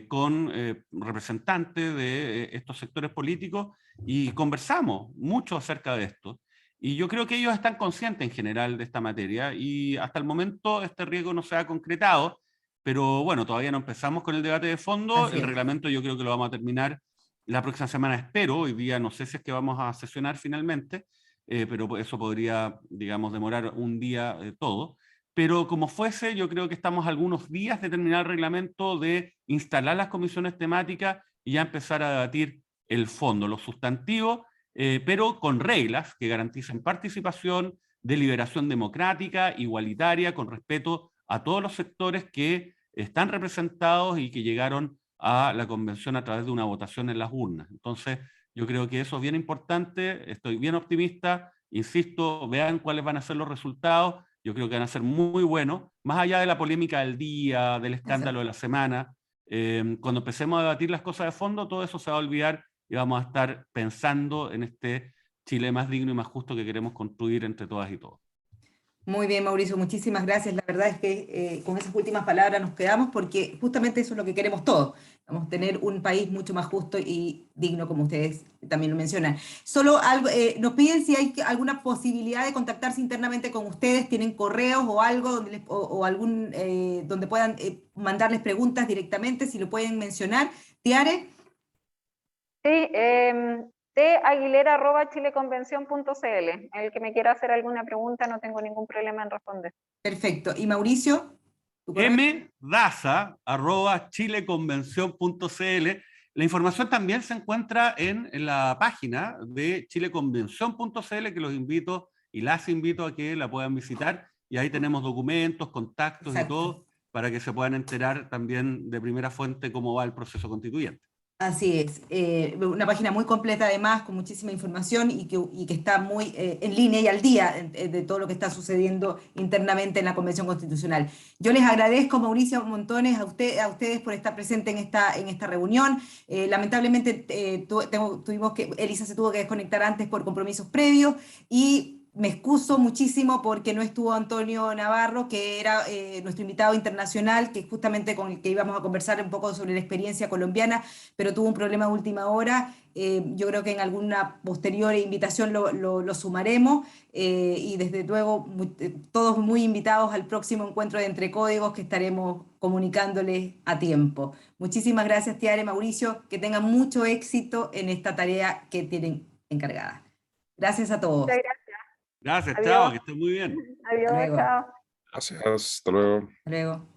con representantes de estos sectores políticos y conversamos mucho acerca de esto. Y yo creo que ellos están conscientes en general de esta materia y hasta el momento este riesgo no se ha concretado, pero bueno, todavía no empezamos con el debate de fondo. Así El es. reglamento yo creo que lo vamos a terminar la próxima semana, espero. Hoy día no sé si es que vamos a sesionar finalmente, pero eso podría, digamos, demorar un día todo. Pero como fuese, yo creo que estamos a algunos días de terminar el reglamento, de instalar las comisiones temáticas y ya empezar a debatir el fondo, los sustantivos, pero con reglas que garanticen participación, deliberación democrática, igualitaria, con respeto a todos los sectores que están representados y que llegaron a la convención a través de una votación en las urnas. Entonces, yo creo que eso es bien importante, estoy bien optimista, insisto, vean cuáles van a ser los resultados, yo creo que van a ser muy buenos, más allá de la polémica del día, del escándalo de la semana. Cuando empecemos a debatir las cosas de fondo, todo eso se va a olvidar y vamos a estar pensando en este Chile más digno y más justo que queremos construir entre todas y todos. Muy bien, Mauricio, muchísimas gracias. La verdad es que con esas últimas palabras nos quedamos porque justamente eso es lo que queremos todos. Vamos a tener un país mucho más justo y digno, como ustedes también lo mencionan. Solo algo, nos piden si hay alguna posibilidad de contactarse internamente con ustedes, tienen correos o algo donde o algún donde puedan mandarles preguntas directamente, si lo pueden mencionar. Tiare. Sí, taguilera@chileconvención.cl. El que me quiera hacer alguna pregunta, no tengo ningún problema en responder. Perfecto. ¿Y Mauricio? ¿Tu correo? mdaza@chileconvención.cl. La información también se encuentra en la página de chileconvención.cl, que los invito y las invito a que la puedan visitar. Y ahí tenemos documentos, contactos y Exacto. todo para que se puedan enterar también de primera fuente cómo va el proceso constituyente. Así es, una página muy completa además, con muchísima información y que está muy en línea y al día de todo lo que está sucediendo internamente en la Convención Constitucional. Yo les agradezco, Mauricio, montones a ustedes por estar presentes en esta reunión. Lamentablemente Elisa se tuvo que desconectar antes por compromisos previos y me excuso muchísimo porque no estuvo Antonio Navarro, que era nuestro invitado internacional, que justamente con el que íbamos a conversar un poco sobre la experiencia colombiana, pero tuvo un problema de última hora. Yo creo que en alguna posterior invitación lo sumaremos y desde luego todos muy invitados al próximo encuentro de Entre Códigos que estaremos comunicándoles a tiempo. Muchísimas gracias, Tiare, Mauricio, que tengan mucho éxito en esta tarea que tienen encargada. Gracias a todos. Muchas gracias. Gracias, chao, Adiós. que estén muy bien. Hasta Adiós, luego. chao. Gracias, hasta luego. Hasta luego.